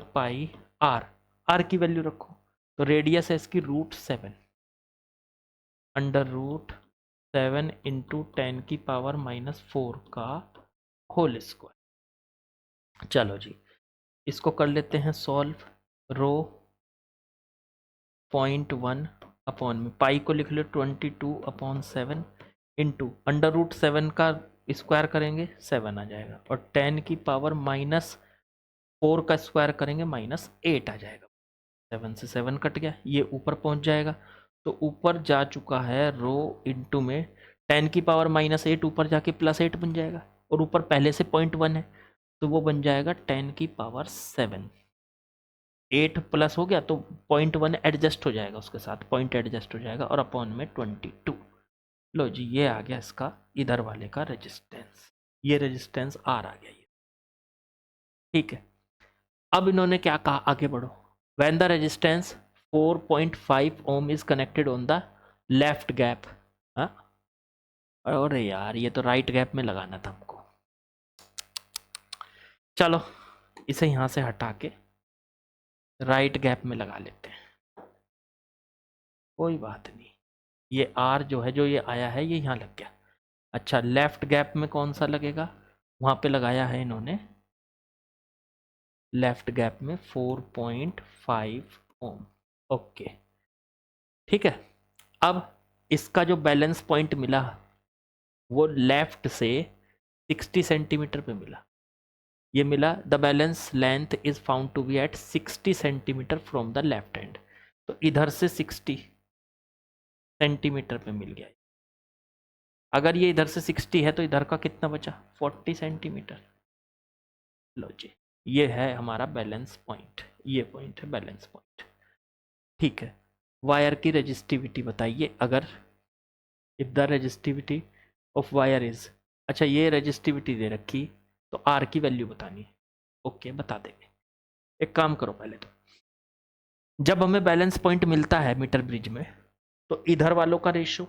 r की वैल्यू रखो, तो रेडियस है इसकी √7 √7 इंटू 10⁻⁻4 का होल स्क्वायर। चलो जी, इसको कर लेते हैं सॉल्व। रो 0.1 अपॉन में पाई को लिख लो 22/7 इंटू √7 का स्क्वायर करेंगे 7 आ जाएगा, और 10⁻⁻4 का स्क्वायर करेंगे -8 आ जाएगा। 7 से 7 कट गया, ये ऊपर पहुंच जाएगा। तो ऊपर जा चुका है रो इंटू में 10⁻⁻8 ऊपर जाके +8 बन जाएगा, और ऊपर पहले से 0.1 है तो वो बन जाएगा 10⁻7। 8 प्लस हो गया तो 0.1 एडजस्ट हो जाएगा, उसके साथ पॉइंट एडजस्ट हो जाएगा, और अपॉन में 22। लो जी, ये आ गया इसका इधर वाले का रेजिस्टेंस, ये रेजिस्टेंस R आ गया ये। ठीक है, अब इन्होंने क्या कहा, आगे बढ़ो। When the resistance 4.5 ohm is connected on the left gap. हाँ, अरे यार ये तो राइट गैप में लगाना था हमको। चलो इसे यहाँ से हटा के राइट गैप में लगा लेते हैं, कोई बात नहीं। ये R जो है, जो ये आया है, ये यहाँ लग गया। अच्छा, लेफ्ट गैप में कौन सा लगेगा, वहाँ पे लगाया है इन्होंने लेफ्ट गैप में 4.5 ओम। ओके ठीक है, अब इसका जो बैलेंस पॉइंट मिला वो लेफ्ट से 60 सेंटीमीटर पे मिला। ये मिला, the balance length is found to be at 60 centimetre from the left end. तो इधर से 60 सेंटीमीटर पे मिल गया। अगर ये इधर से 60 है तो इधर का कितना बचा, 40 सेंटीमीटर। लो जी, ये है हमारा बैलेंस पॉइंट, ये पॉइंट है बैलेंस पॉइंट। ठीक है, वायर की रेजिस्टिविटी बताइए। अगर if the resistivity of wire is, अच्छा ये रेजिस्टिविटी दे रखी तो R की वैल्यू बतानी है। ओके, बता देंगे। एक काम करो, पहले तो जब हमें बैलेंस पॉइंट मिलता है मीटर ब्रिज में, तो इधर वालों का रेशो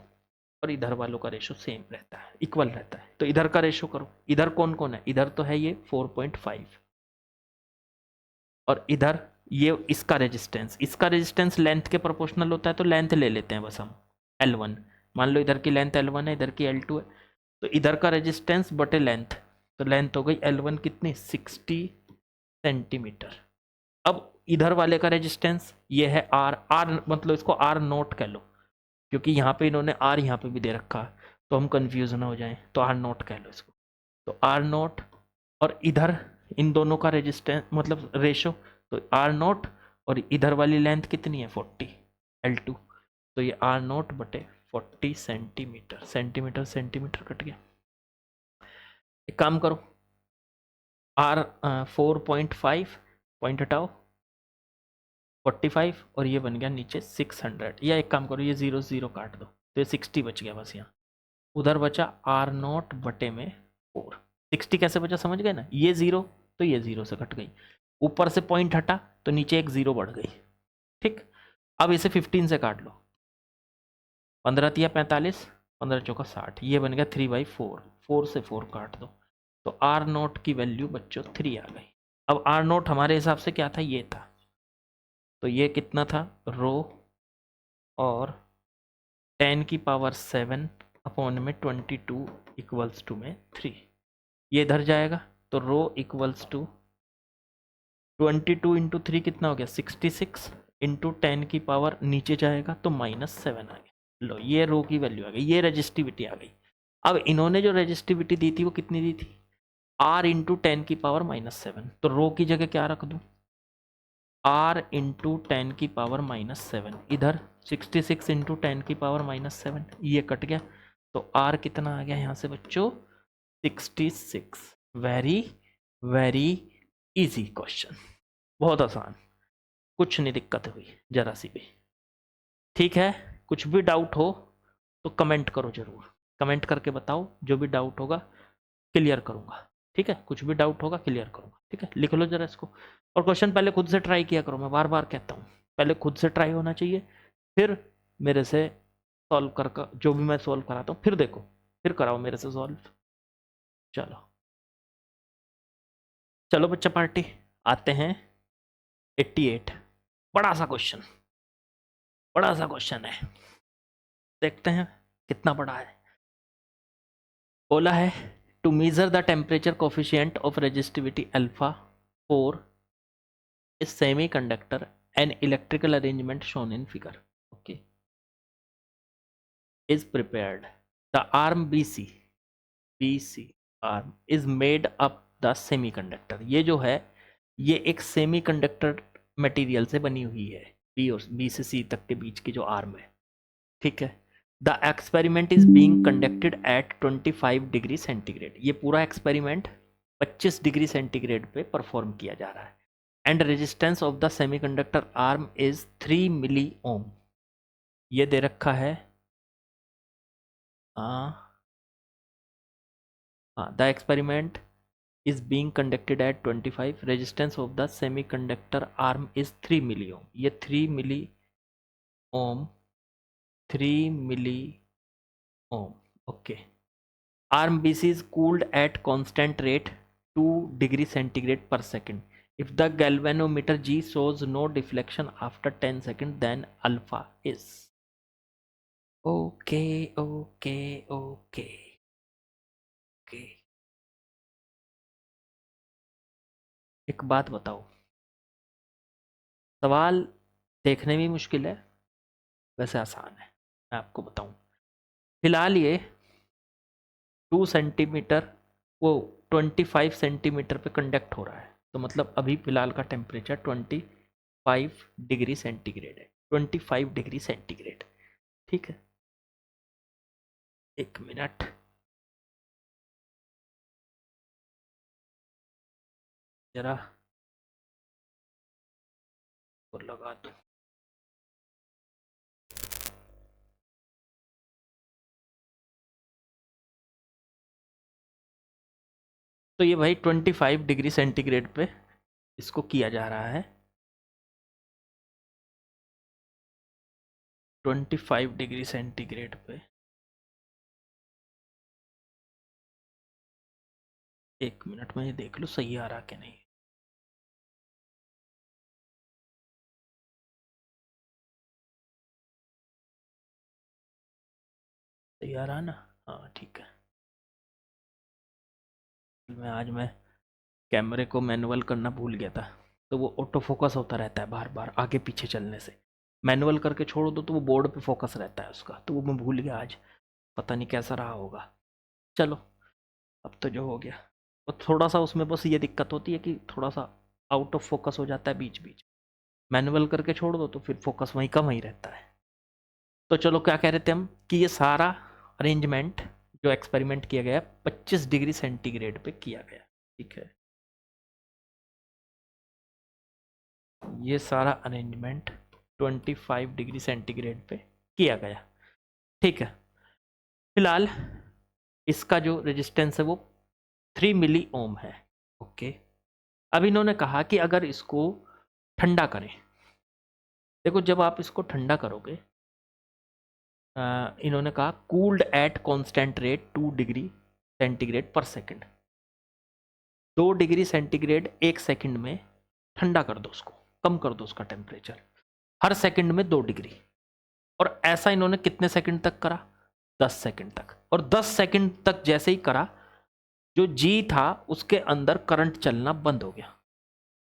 और इधर वालों का रेशो सेम रहता है, इक्वल रहता है। तो इधर का रेशो करो, इधर कौन कौन है, इधर तो है ये 4.5, और इधर ये इसका रेजिस्टेंस लेंथ के प्रोपोर्शनल होता है, तो लेंथ ले लेते हैं बस हम L1। मान लो इधर की लेंथ L1 है, इधर की L2 है, तो इधर का रेजिस्टेंस बटे लेंथ, तो लेंथ हो गई L1 कितनी 60 सेंटीमीटर। अब इधर वाले का रेजिस्टेंस ये है R मतलब इसको R नोट कह लो, क्योंकि यहाँ पे इन्होंने R यहाँ पे भी दे रखा है, तो हम कंफ्यूज ना हो जाएं, तो R नोट कह लो इसको। तो R नोट, और इधर इन दोनों का रेजिस्टेंस मतलब रेशो, तो R नोट, और इधर वाली लेंथ कितनी है 40 L2, तो ये R नोट बटे 40 सेंटीमीटर। सेंटीमीटर सेंटीमीटर कट गया। एक काम करो, R 4.5 पॉइंट हटाओ 45, और ये बन गया नीचे 600। या एक काम करो, ये 0 0 काट दो, तो ये 60 बच गया बस। यहाँ उधर बचा R नोट बटे में 4। 60 कैसे बचा समझ गए ना, ये 0 तो ये 0 से कट गई, ऊपर से पॉइंट हटा तो नीचे एक 0 बढ़ गई। ठीक, अब इसे 15 से काट लो, 15 तिया 45, 15 चौका 60, ये बन गया 3/4। 4 से 4 काट दो, तो R नोट की वैल्यू बच्चों 3 आ गई। अब R नोट हमारे हिसाब से क्या था, ये था, तो ये कितना था रो, और 10⁻7 अपॉन में 22 इक्वल्स टू में 3। ये इधर जाएगा तो रो इक्वल्स टू 22 इंटू 3 कितना हो गया 66 इंटू 10 की पावर नीचे जाएगा तो -7 आ गया। लो ये रो की वैल्यू आ गई, ये रेजिस्टिविटी आ गई। अब इन्होंने जो रेजिस्टिविटी दी थी वो कितनी दी थी, R इंटू 10 की पावर -7, तो रो की जगह क्या रख दूं, R इंटू 10 की पावर -7, इधर 66 इंटू 10 की पावर -7, ये कट गया तो R कितना आ गया यहाँ से बच्चों 66। वेरी वेरी इजी क्वेश्चन, बहुत आसान, कुछ नहीं दिक्कत हुई जरा सी भी। ठीक है, कुछ भी डाउट हो तो कमेंट करो, जरूर कमेंट करके बताओ, जो भी डाउट होगा क्लियर करूंगा। ठीक है, कुछ भी डाउट होगा क्लियर करूंगा। ठीक है, लिख लो जरा इसको, और क्वेश्चन पहले खुद से ट्राई किया करो, मैं बार बार कहता हूँ पहले खुद से ट्राई होना चाहिए, फिर मेरे से सॉल्व कर जो भी मैं सॉल्व कराता हूँ फिर देखो, फिर कराओ मेरे से सॉल्व। चलो चलो बच्चा पार्टी, आते हैं 88, बड़ा सा क्वेश्चन, बड़ा सा क्वेश्चन है, देखते हैं कितना बड़ा है। बोला है to measure the temperature coefficient of resistivity alpha for a semiconductor an electrical arrangement shown in figure, okay, is prepared. The arm BC arm is made up the semiconductor. ये जो है ये एक सेमीकंडक्टर मटेरियल से बनी हुई है, बी से सी तक के बीच की जो आर्म है। ठीक है, the experiment is being conducted at 25 degree centigrade, ये पूरा एक्सपेरिमेंट 25 डिग्री सेंटीग्रेड पे परफॉर्म किया जा रहा है। And resistance of the semiconductor arm is 3 मिली ओम, ये दे रखा है the experiment is being conducted at 25, resistance of the semiconductor arm is 3 milli ohm, ये 3 मिली ओम, okay. arm BC is cooled at constant rate 2 degree centigrade per second. If the galvanometer G shows no deflection after 10 seconds, then alpha is, okay, okay, okay, okay। एक बात बताओ, सवाल देखने में मुश्किल है, वैसे आसान है, मैं आपको बताऊं। फिलहाल ये 2 सेंटीमीटर वो 25 सेंटीमीटर पे कंडक्ट हो रहा है, तो मतलब अभी फिलहाल का टेम्परेचर 25 डिग्री सेंटीग्रेड है, 25 डिग्री सेंटीग्रेड। ठीक है, एक मिनट, जरा और लगा दो। तो ये भाई 25 डिग्री सेंटीग्रेड पे इसको किया जा रहा है, 25 डिग्री सेंटीग्रेड पे। एक मिनट में ये देख लो सही आ रहा कि नहीं। सही आ रहा ना, हाँ ठीक है। मैं कैमरे को मैनुअल करना भूल गया था, तो वो ऑटो फोकस होता रहता है बार बार आगे पीछे चलने से, मैनुअल करके छोड़ दो तो वो बोर्ड पे फोकस रहता है उसका, तो वो मैं भूल गया आज, पता नहीं कैसा रहा होगा। चलो अब तो जो हो गया, और थोड़ा सा उसमें बस ये दिक्कत होती है कि थोड़ा सा आउट ऑफ फोकस हो जाता है बीच बीच, मैनुअल करके छोड़ दो तो फिर फोकस वहीं का वहीं रहता है। तो चलो क्या कह रहे थे हम, कि ये सारा अरेंजमेंट जो एक्सपेरिमेंट किया गया 25 डिग्री सेंटीग्रेड पे किया गया। ठीक है, ये सारा अरेंजमेंट 25 डिग्री सेंटीग्रेड पे किया गया। ठीक है, फिलहाल इसका जो रेजिस्टेंस है वो 3 मिली ओम है। ओके, अब इन्होंने कहा कि अगर इसको ठंडा करें, देखो जब आप इसको ठंडा करोगे, इन्होंने कहा cooled at constant rate 2 degree centigrade पर सेकंड, 2 डिग्री सेंटीग्रेड एक सेकंड में ठंडा कर दो उसको, कम कर दो उसका टेम्परेचर, हर सेकंड में 2 डिग्री। और ऐसा इन्होंने कितने सेकंड तक करा, 10 सेकंड तक। और 10 सेकंड तक जैसे ही करा जो जी था उसके अंदर करंट चलना बंद हो गया।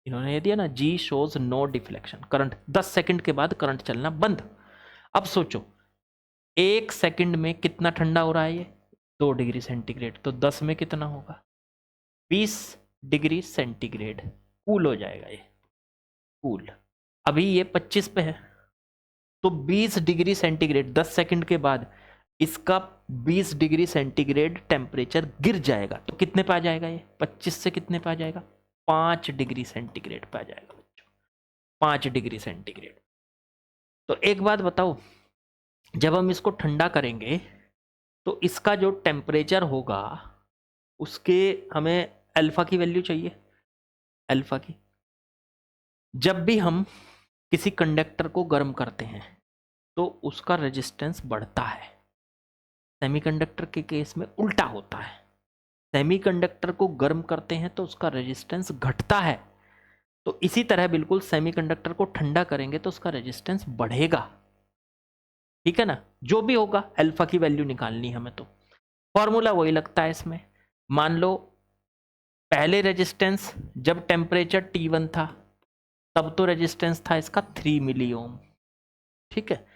इन्होंने ये दिया ना, G shows no deflection, current 10 second के बाद करंट चलना बंद। अब सोचो 1 सेकंड में कितना ठंडा हो रहा है ये, 2 डिग्री सेंटीग्रेड, तो 10 में कितना होगा, 20 डिग्री सेंटीग्रेड कूल हो जाएगा ये, कूल। अभी ये 25 पे है, तो 20 डिग्री सेंटीग्रेड 10 सेकंड के बाद इसका 20 डिग्री सेंटीग्रेड टेम्परेचर गिर जाएगा, तो कितने पे आ जाएगा ये, 25 से कितने पे आ जाएगा, 5 डिग्री सेंटीग्रेड पे आ जाएगा बच्चों, 5 डिग्री सेंटीग्रेड। तो एक बात बताओ, जब हम इसको ठंडा करेंगे तो इसका जो टेम्परेचर होगा उसके हमें अल्फा की वैल्यू चाहिए, अल्फा की। जब भी हम किसी कंडक्टर को गर्म करते हैं तो उसका रेजिस्टेंस बढ़ता है, सेमीकंडक्टर के केस में उल्टा होता है, सेमीकंडक्टर को गर्म करते हैं तो उसका रेजिस्टेंस घटता है। तो इसी तरह बिल्कुल सेमीकंडक्टर को ठंडा करेंगे तो उसका रेजिस्टेंस बढ़ेगा, ठीक है ना। जो भी होगा अल्फा की वैल्यू निकालनी हमें, तो फॉर्मूला वही लगता है इसमें। मान लो पहले रेजिस्टेंस जब टेम्परेचर T1 था तब तो रेजिस्टेंस था इसका 3 मिली ओम, ठीक है।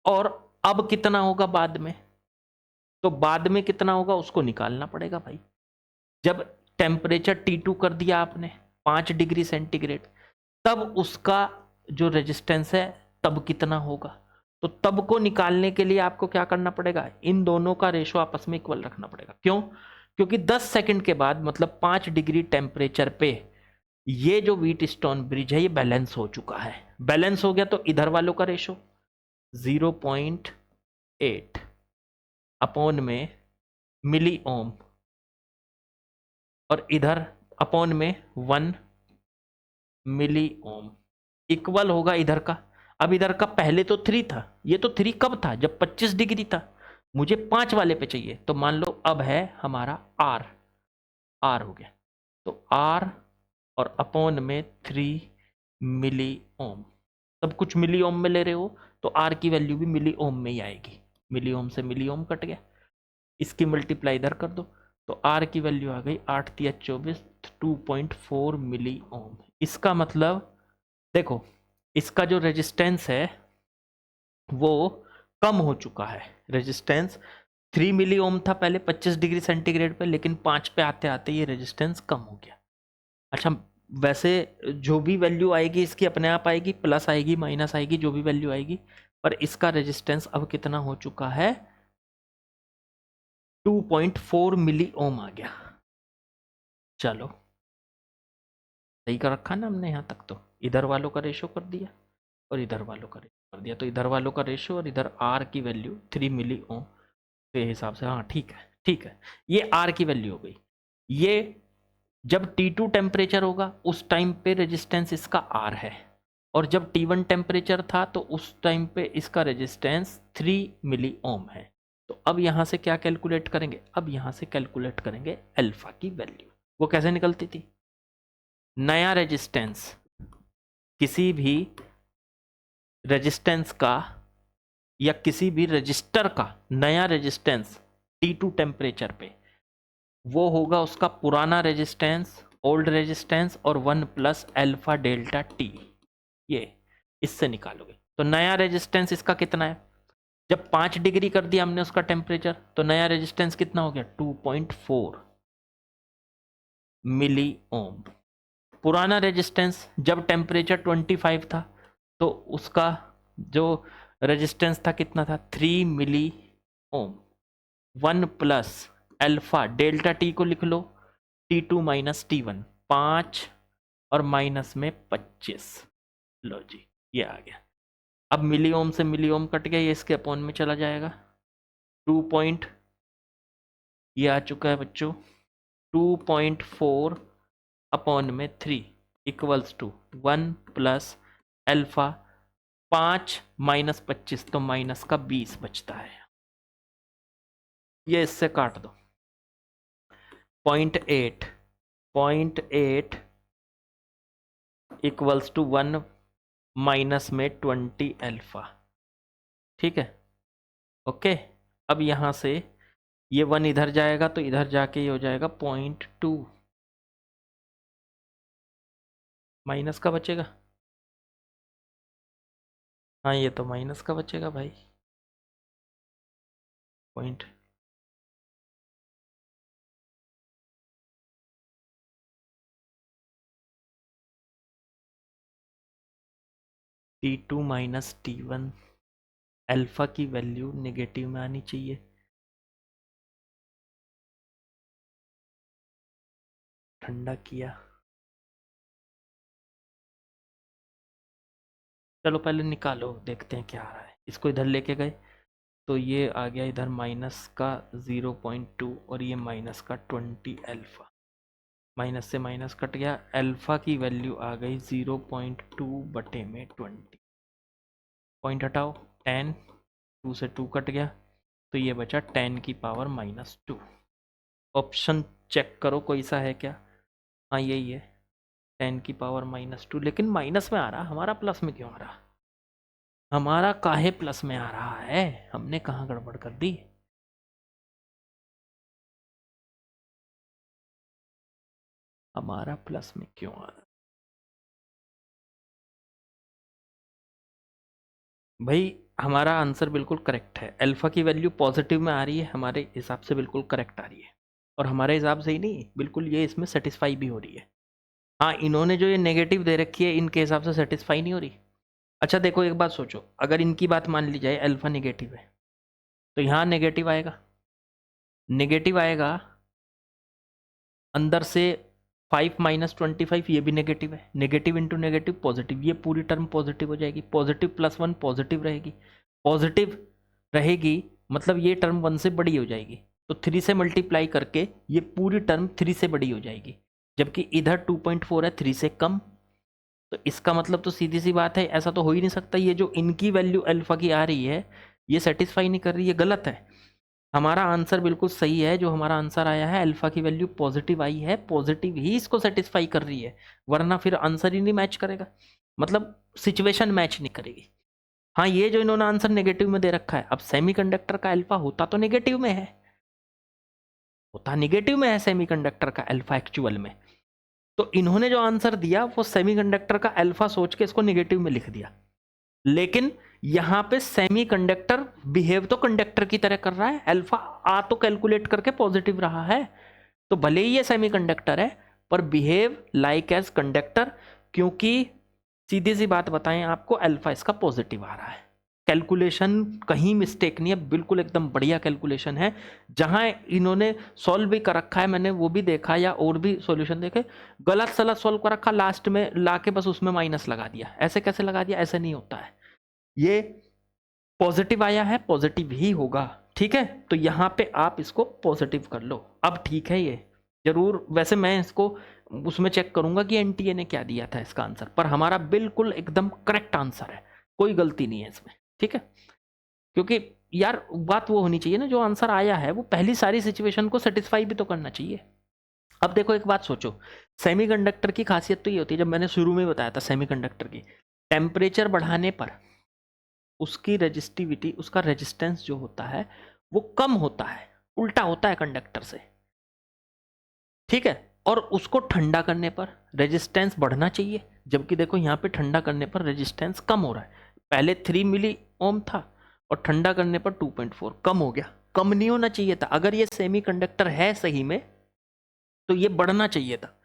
और अब कितना होगा बाद में, तो बाद में कितना होगा उसको निकालना पड़ेगा भाई। जब टेम्परेचर T2 कर दिया आपने 5 डिग्री सेंटीग्रेड, तब उसका जो रेजिस्टेंस है तब कितना होगा, तो तब को निकालने के लिए आपको क्या करना पड़ेगा, इन दोनों का रेशो आपस में इक्वल रखना पड़ेगा। क्यों, क्योंकि 10 सेकंड के बाद मतलब 5 डिग्री टेम्परेचर पे ये जो व्हीटस्टोन ब्रिज है ये बैलेंस हो चुका है। बैलेंस हो गया तो इधर वालों का रेशो 0.8 अपॉन में मिली ओम, और इधर अपॉन में 1 मिली ओम इक्वल होगा इधर का। अब इधर का पहले तो 3 था, ये तो 3 कब था, जब 25 डिग्री था, मुझे 5 वाले पे चाहिए, तो मान लो अब है हमारा R, R हो गया, तो R और अपॉन में 3 मिली ओम, सब कुछ मिली ओम में ले रहे हो तो R की वैल्यू भी मिली ओम में ही आएगी, मिली ओम से मिली ओम कट गया, इसकी मल्टीप्लाई इधर कर दो, तो R की वैल्यू आ गई 8 तिया 24, 2.4 मिली ओम। इसका मतलब देखो इसका जो रेजिस्टेंस है वो कम हो चुका है, रेजिस्टेंस 3 मिली ओम था पहले 25 डिग्री सेंटीग्रेड पे, लेकिन 5 पे आते आते ये रेजिस्टेंस कम हो गया। अच्छा वैसे जो भी वैल्यू आएगी इसकी अपने आप आएगी, प्लस आएगी माइनस आएगी, जो भी वैल्यू आएगी, पर इसका रेजिस्टेंस अब कितना हो चुका है, 2.4 मिली ओम आ गया। चलो सही कर रखा ना हमने यहाँ तक, तो इधर वालों का रेशो कर दिया और इधर वालों का रेशो कर दिया, तो इधर वालों का रेशो और इधर R की वैल्यू 3 मिली ओम के हिसाब से, हाँ ठीक है ठीक है, ये R की वैल्यू हो गई। ये जब T2 टेम्परेचर होगा उस टाइम पे रेजिस्टेंस इसका R है, और जब T1 टेम्परेचर था तो उस टाइम पे इसका रेजिस्टेंस 3 मिली ओम है। तो अब यहाँ से क्या कैलकुलेट करेंगे, अब यहाँ से कैलकुलेट करेंगे अल्फा की वैल्यू। वो कैसे निकलती थी, नया रेजिस्टेंस किसी भी रेजिस्टेंस का या किसी भी रजिस्टर का नया रेजिस्टेंस T2 टेम्परेचर पे, वो होगा उसका पुराना रेजिस्टेंस, ओल्ड रेजिस्टेंस, और 1 प्लस अल्फा डेल्टा टी, ये इससे निकालोगे। तो नया रेजिस्टेंस इसका कितना है, जब 5 डिग्री कर दिया हमने उसका टेम्परेचर, तो नया रेजिस्टेंस कितना हो गया, 2.4 मिली ओम। पुराना रेजिस्टेंस जब टेम्परेचर 25 था तो उसका जो रेजिस्टेंस था कितना था, 3 मिली ओम। 1 प्लस अल्फा डेल्टा टी को लिख लो, T2 माइनस T1, 5 और माइनस में 25, लो जी ये आ गया। अब मिली ओम से मिली ओम कट गया, ये इसके अपॉन में चला जाएगा, 2 पॉइंट ये आ चुका है बच्चों 2.4 अपॉन में 3 equals to 1 plus alpha, 5 minus 25 तो माइनस का 20 बचता है, ये इससे काट दो, 0.8 इक्वल्स टू 1 माइनस में 20 अल्फा, ठीक है ओके। अब यहां से ये 1 इधर जाएगा तो इधर जाके ये हो जाएगा 0.2, माइनस का बचेगा। हाँ ये तो माइनस का बचेगा भाई, point. T2 minus T1, alpha की वैल्यू नेगेटिव में आनी चाहिए। ठंडा किया, चलो पहले निकालो, देखते हैं क्या आ रहा है। इसको इधर लेके गए तो ये आ गया इधर माइनस का 0.2 और ये माइनस का 20 अल्फा। माइनस से माइनस कट गया, अल्फा की वैल्यू आ गई 0.2 बटे में 20। पॉइंट हटाओ, 10, 2 से 2 कट गया तो ये बचा 10 की पावर -2। ऑप्शन चेक करो कोई सा है क्या। हाँ यही है, 10 की पावर -2, लेकिन माइनस में आ रहा, हमारा प्लस में क्यों आ रहा? हमारा काहे प्लस में आ रहा है? हमने कहाँ गड़बड़ कर दी? हमारा प्लस में क्यों आ रहा? भाई हमारा आंसर बिल्कुल करेक्ट है, अल्फा की वैल्यू पॉजिटिव में आ रही है, हमारे हिसाब से बिल्कुल करेक्ट आ रही है। और हमारे हिसाब से ही नहीं, बिल्कुल ये इसमें सेटिस्फाई भी हो रही है। हाँ इन्होंने जो ये नेगेटिव दे रखी है इनके हिसाब से सेटिस्फाई नहीं हो रही। अच्छा देखो एक बात सोचो, अगर इनकी बात मान ली जाए अल्फा नेगेटिव है तो यहाँ नेगेटिव आएगा, नेगेटिव आएगा अंदर से 5 माइनस 25, ये भी नेगेटिव है, नेगेटिव इंटू नेगेटिव पॉजिटिव, ये पूरी टर्म पॉजिटिव हो जाएगी, पॉजिटिव प्लस 1 पॉजिटिव रहेगी, पॉजिटिव रहेगी मतलब ये टर्म 1 से बड़ी हो जाएगी, तो 3 से मल्टीप्लाई करके ये पूरी टर्म 3 से बड़ी हो जाएगी, जबकि इधर 2.4 है 3 से कम। तो इसका मतलब तो सीधी सी बात है, ऐसा तो हो ही नहीं सकता, ये जो इनकी वैल्यू अल्फा की आ रही है ये सेटिस्फाई नहीं कर रही, ये गलत है। हमारा आंसर बिल्कुल सही है, जो हमारा आंसर आया है अल्फा की वैल्यू पॉजिटिव आई है, पॉजिटिव ही इसको सेटिस्फाई कर रही है, वरना फिर आंसर ही नहीं मैच करेगा, मतलब सिचुएशन मैच नहीं करेगी। हाँ ये जो इन्होंने आंसर नेगेटिव में दे रखा है, अब सेमीकंडक्टर का अल्फा होता तो नेगेटिव में है, होता नेगेटिव में है सेमीकंडक्टर का अल्फा एक्चुअल में, तो इन्होंने जो आंसर दिया वो सेमीकंडक्टर का अल्फा सोच के इसको नेगेटिव में लिख दिया। लेकिन यहां पे सेमीकंडक्टर बिहेव तो कंडक्टर की तरह कर रहा है, अल्फा आ तो कैलकुलेट करके पॉजिटिव रहा है, तो भले ही ये सेमीकंडक्टर है पर बिहेव लाइक एज कंडक्टर, क्योंकि सीधी सी बात बताएं आपको, अल्फा इसका पॉजिटिव आ रहा है। कैलकुलेशन कहीं मिस्टेक नहीं है, बिल्कुल एकदम बढ़िया कैलकुलेशन है। जहां इन्होंने सॉल्व भी कर रखा है, मैंने वो भी देखा या और भी सॉल्यूशन देखे, गलत सलत सॉल्व कर रखा, लास्ट में लाके बस उसमें माइनस लगा दिया। ऐसे कैसे लगा दिया? ऐसे नहीं होता है, ये पॉजिटिव आया है पॉजिटिव ही होगा, ठीक है। तो यहाँ पे आप इसको पॉजिटिव कर लो। अब ठीक है, ये जरूर, वैसे मैं इसको उसमें चेक करूंगा कि एनटीए ने क्या दिया था इसका आंसर, पर हमारा बिल्कुल एकदम करेक्ट आंसर है, कोई गलती नहीं है इसमें, ठीक है। क्योंकि यार बात वो होनी चाहिए ना, जो आंसर आया है वो पहली सारी सिचुएशन को सेटिस्फाई भी तो करना चाहिए। अब देखो एक बात सोचो, सेमीकंडक्टर की खासियत तो ये होती है, जब मैंने शुरू में बताया था सेमीकंडक्टर की, टेम्परेचर बढ़ाने पर उसकी रेजिस्टिविटी, उसका रेजिस्टेंस जो होता है वो कम होता है, उल्टा होता है कंडक्टर से, ठीक है। और उसको ठंडा करने पर रेजिस्टेंस बढ़ना चाहिए, जबकि देखो यहाँ पे ठंडा करने पर रेजिस्टेंस कम हो रहा है, पहले 3 मिली ओम था और ठंडा करने पर 2.4 कम हो गया, कम नहीं होना चाहिए था। अगर ये सेमीकंडक्टर है सही में तो ये बढ़ना चाहिए था।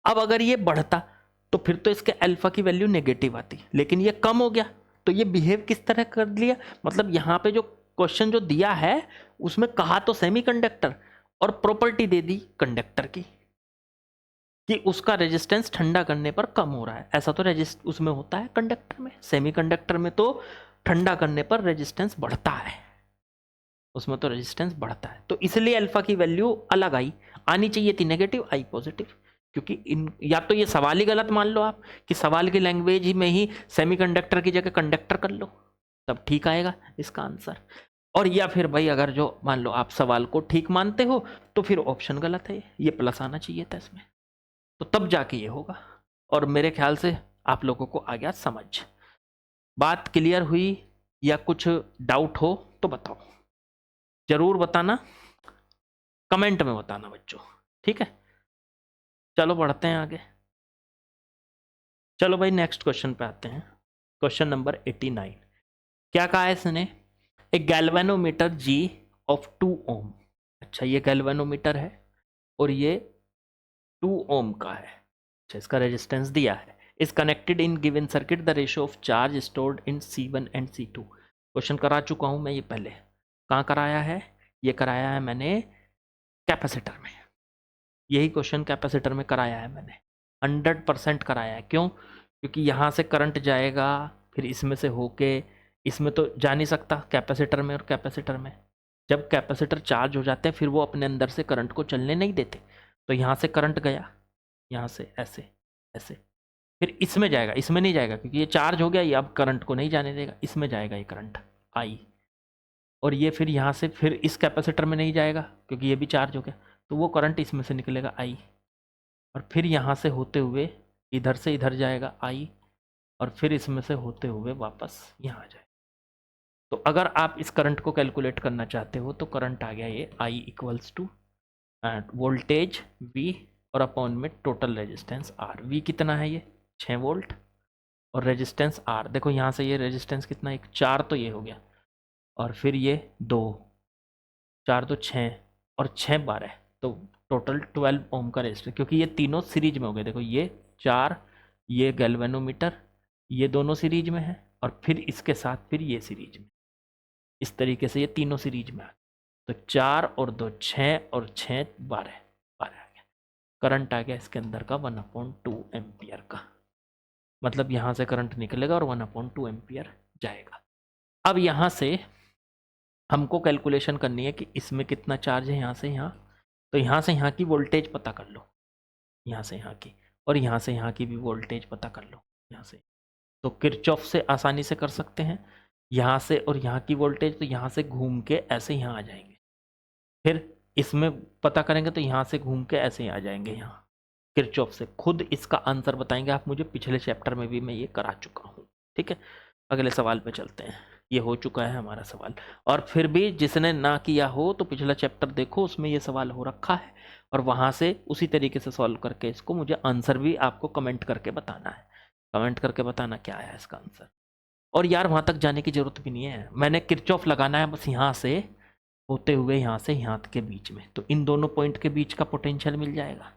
अब अगर ये बढ़ता तो फिर तो इसके अल्फा की वैल्यू नेगेटिव आती, लेकिन ये कम हो गया, तो ये बिहेव किस तरह कर लिया, मतलब यहाँ पे जो क्वेश्चन जो दिया है उसमें कहा तो सेमीकंडक्टर और प्रॉपर्टी दे दी कंडक्टर की कि उसका रेजिस्टेंस ठंडा करने पर कम हो रहा है। ऐसा तो रेजिस्ट उसमें होता है कंडक्टर में, सेमीकंडक्टर में तो ठंडा करने पर रेजिस्टेंस बढ़ता है, उसमें तो रेजिस्टेंस बढ़ता है, तो इसलिए अल्फा की वैल्यू अलग आई, आनी चाहिए थी नेगेटिव, आई पॉजिटिव। क्योंकि इन या तो ये सवाल ही गलत मान लो आप कि सवाल की लैंग्वेज ही में ही सेमीकंडक्टर की जगह कंडक्टर कर लो, तब ठीक आएगा इसका आंसर। और या फिर भाई अगर जो मान लो आप सवाल को ठीक मानते हो तो फिर ऑप्शन गलत है, ये प्लस आना चाहिए था इसमें, तो तब जाके ये होगा। और मेरे ख्याल से आप लोगों को आ गया समझ, बात क्लियर हुई या कुछ डाउट हो तो बताओ, जरूर बताना। कमेंट में बताना बच्चों, ठीक है। चलो बढ़ते हैं आगे। चलो भाई नेक्स्ट क्वेश्चन पे आते हैं। Question number 89। क्या कहा है इसने? ए गैल्वेनोमीटर जी ऑफ 2 ओम। अच्छा, ये गैल्वेनोमीटर है और ये 2 ओम का है। अच्छा, इसका रेजिस्टेंस दिया है। Is connected in given circuit the ratio of charge stored in C1 and C2। Question करा चुका हूं मैं ये पहले। कहाँ कराया है? ये कराया है मैंने कैपेसिटर में। यही क्वेश्चन कैपेसिटर में कराया है मैंने, 100% कराया है। क्यों? क्योंकि यहाँ से करंट जाएगा, फिर इसमें से होके, इसमें तो जा नहीं सकता कैपेसिटर में, और कैपेसिटर में जब कैपेसिटर चार्ज हो जाते हैं फिर वो अपने अंदर से करंट को चलने नहीं देते। तो यहाँ से करंट गया, यहाँ से ऐसे ऐसे, फिर इसमें जाएगा, इसमें नहीं जाएगा क्योंकि ये चार्ज हो गया, ये अब करंट को नहीं जाने देगा, इसमें जाएगा ये करंट आई। और ये फिर यहाँ से फिर इस कैपेसिटर में नहीं जाएगा क्योंकि ये भी चार्ज हो गया, तो वो करंट इसमें से निकलेगा आई, और फिर यहाँ से होते हुए इधर से इधर जाएगा आई, और फिर इसमें से होते हुए वापस यहाँ जाए। तो अगर आप इस करंट को कैलकुलेट करना चाहते हो तो करंट आ गया ये I equals to voltage V और अपॉन में टोटल रेजिस्टेंस R। V कितना है? ये 6 वोल्ट, और रेजिस्टेंस R देखो यहाँ से ये रेजिस्टेंस कितना, एक 4 तो ये हो गया, और फिर ये 2, 4 तो 6, और 6 12, तो टोटल 12 ओम का रेजिस्टेंस, क्योंकि ये तीनों सीरीज में हो गए। देखो ये 4, ये गैल्वेनोमीटर, ये दोनों सीरीज में है, और फिर इसके साथ फिर ये सीरीज में, इस तरीके से ये तीनों सीरीज में आ गए। तो 4 और 2 6 और 6 12 आ गया। करंट आ गया इसके अंदर का 1/2 एम्पियर का, मतलब यहाँ से करंट निकलेगा और 1/2 एम्पियर जाएगा। अब यहाँ से हमको कैलकुलेशन करनी है कि इसमें कितना चार्ज है यहाँ से यहाँ। तो यहाँ से यहाँ की वोल्टेज पता कर लो, यहाँ से यहाँ की, और यहाँ से यहाँ की भी वोल्टेज पता कर लो यहाँ से। तो किरचॉफ से आसानी से कर सकते हैं। यहाँ से और यहाँ की वोल्टेज, तो यहाँ से घूम के ऐसे यहाँ आ जाएंगे, फिर इसमें पता करेंगे तो यहाँ से घूम के ऐसे ही आ जाएंगे यहाँ। किरचॉफ से खुद इसका आंसर बताएंगे आप मुझे, पिछले चैप्टर में भी मैं ये करा चुका हूँ, ठीक है। अगले सवाल पे चलते हैं। ये हो चुका है हमारा सवाल, और फिर भी जिसने ना किया हो तो पिछला चैप्टर देखो, उसमें ये सवाल हो रखा है, और वहाँ से उसी तरीके से सॉल्व करके इसको मुझे आंसर भी आपको कमेंट करके बताना है। कमेंट करके बताना क्या है इसका आंसर। और यार वहाँ तक जाने की ज़रूरत भी नहीं है, मैंने किरचॉफ लगाना है बस यहाँ से होते हुए यहाँ से यहाँ के बीच में, तो इन दोनों पॉइंट के बीच का पोटेंशियल मिल जाएगा।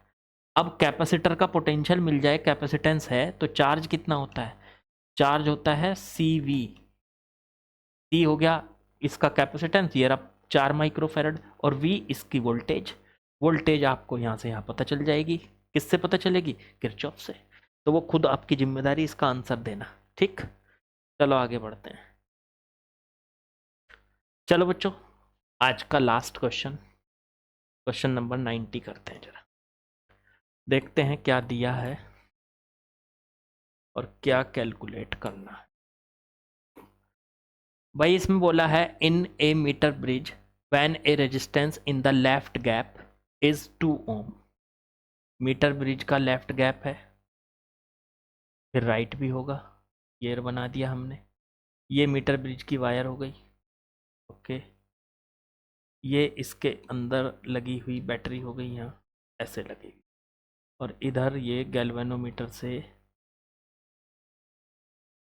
अब कैपेसिटर का पोटेंशियल मिल जाए, कैपेसिटेंस है तो चार्ज कितना होता है? चार्ज होता है CV। C हो गया इसका कैपेसिटेंस, ये रहा 4 माइक्रोफेरेड, और V इसकी वोल्टेज। वोल्टेज आपको यहाँ से यहाँ पता चल जाएगी, किससे पता चलेगी? किरचॉफ से। तो वो खुद आपकी जिम्मेदारी इसका आंसर देना, ठीक। चलो आगे बढ़ते हैं। चलो बच्चों, आज का लास्ट क्वेश्चन, क्वेश्चन नंबर 90 करते हैं। जरा देखते हैं क्या दिया है और क्या कैलकुलेट करना है। भाई इसमें बोला है in a metre bridge when a resistance in the left gap is 2 ohm. Metre bridge का लेफ्ट गैप है, फिर राइट भी होगा, ये बना दिया हमने। ये मीटर ब्रिज की वायर हो गई, ओके। ये इसके अंदर लगी हुई बैटरी हो गई, यहाँ ऐसे लगेगी, और इधर ये गैल्वेनोमीटर से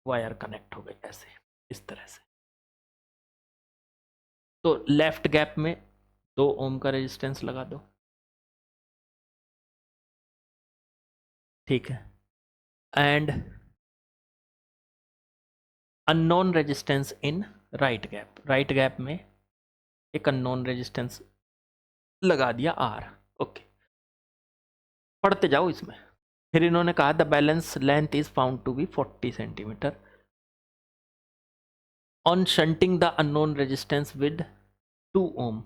वायर कनेक्ट हो गई ऐसे, इस तरह से। तो लेफ्ट गैप में 2 ओम का रेजिस्टेंस लगा दो, ठीक है। And unknown resistance in right gap, right gap में एक अननोन रेजिस्टेंस लगा दिया R, ओके। पढ़ते जाओ इसमें। फिर इन्होंने कहा the balance length is found to be 40 centimetre on shunting the unknown resistance with 2 ohm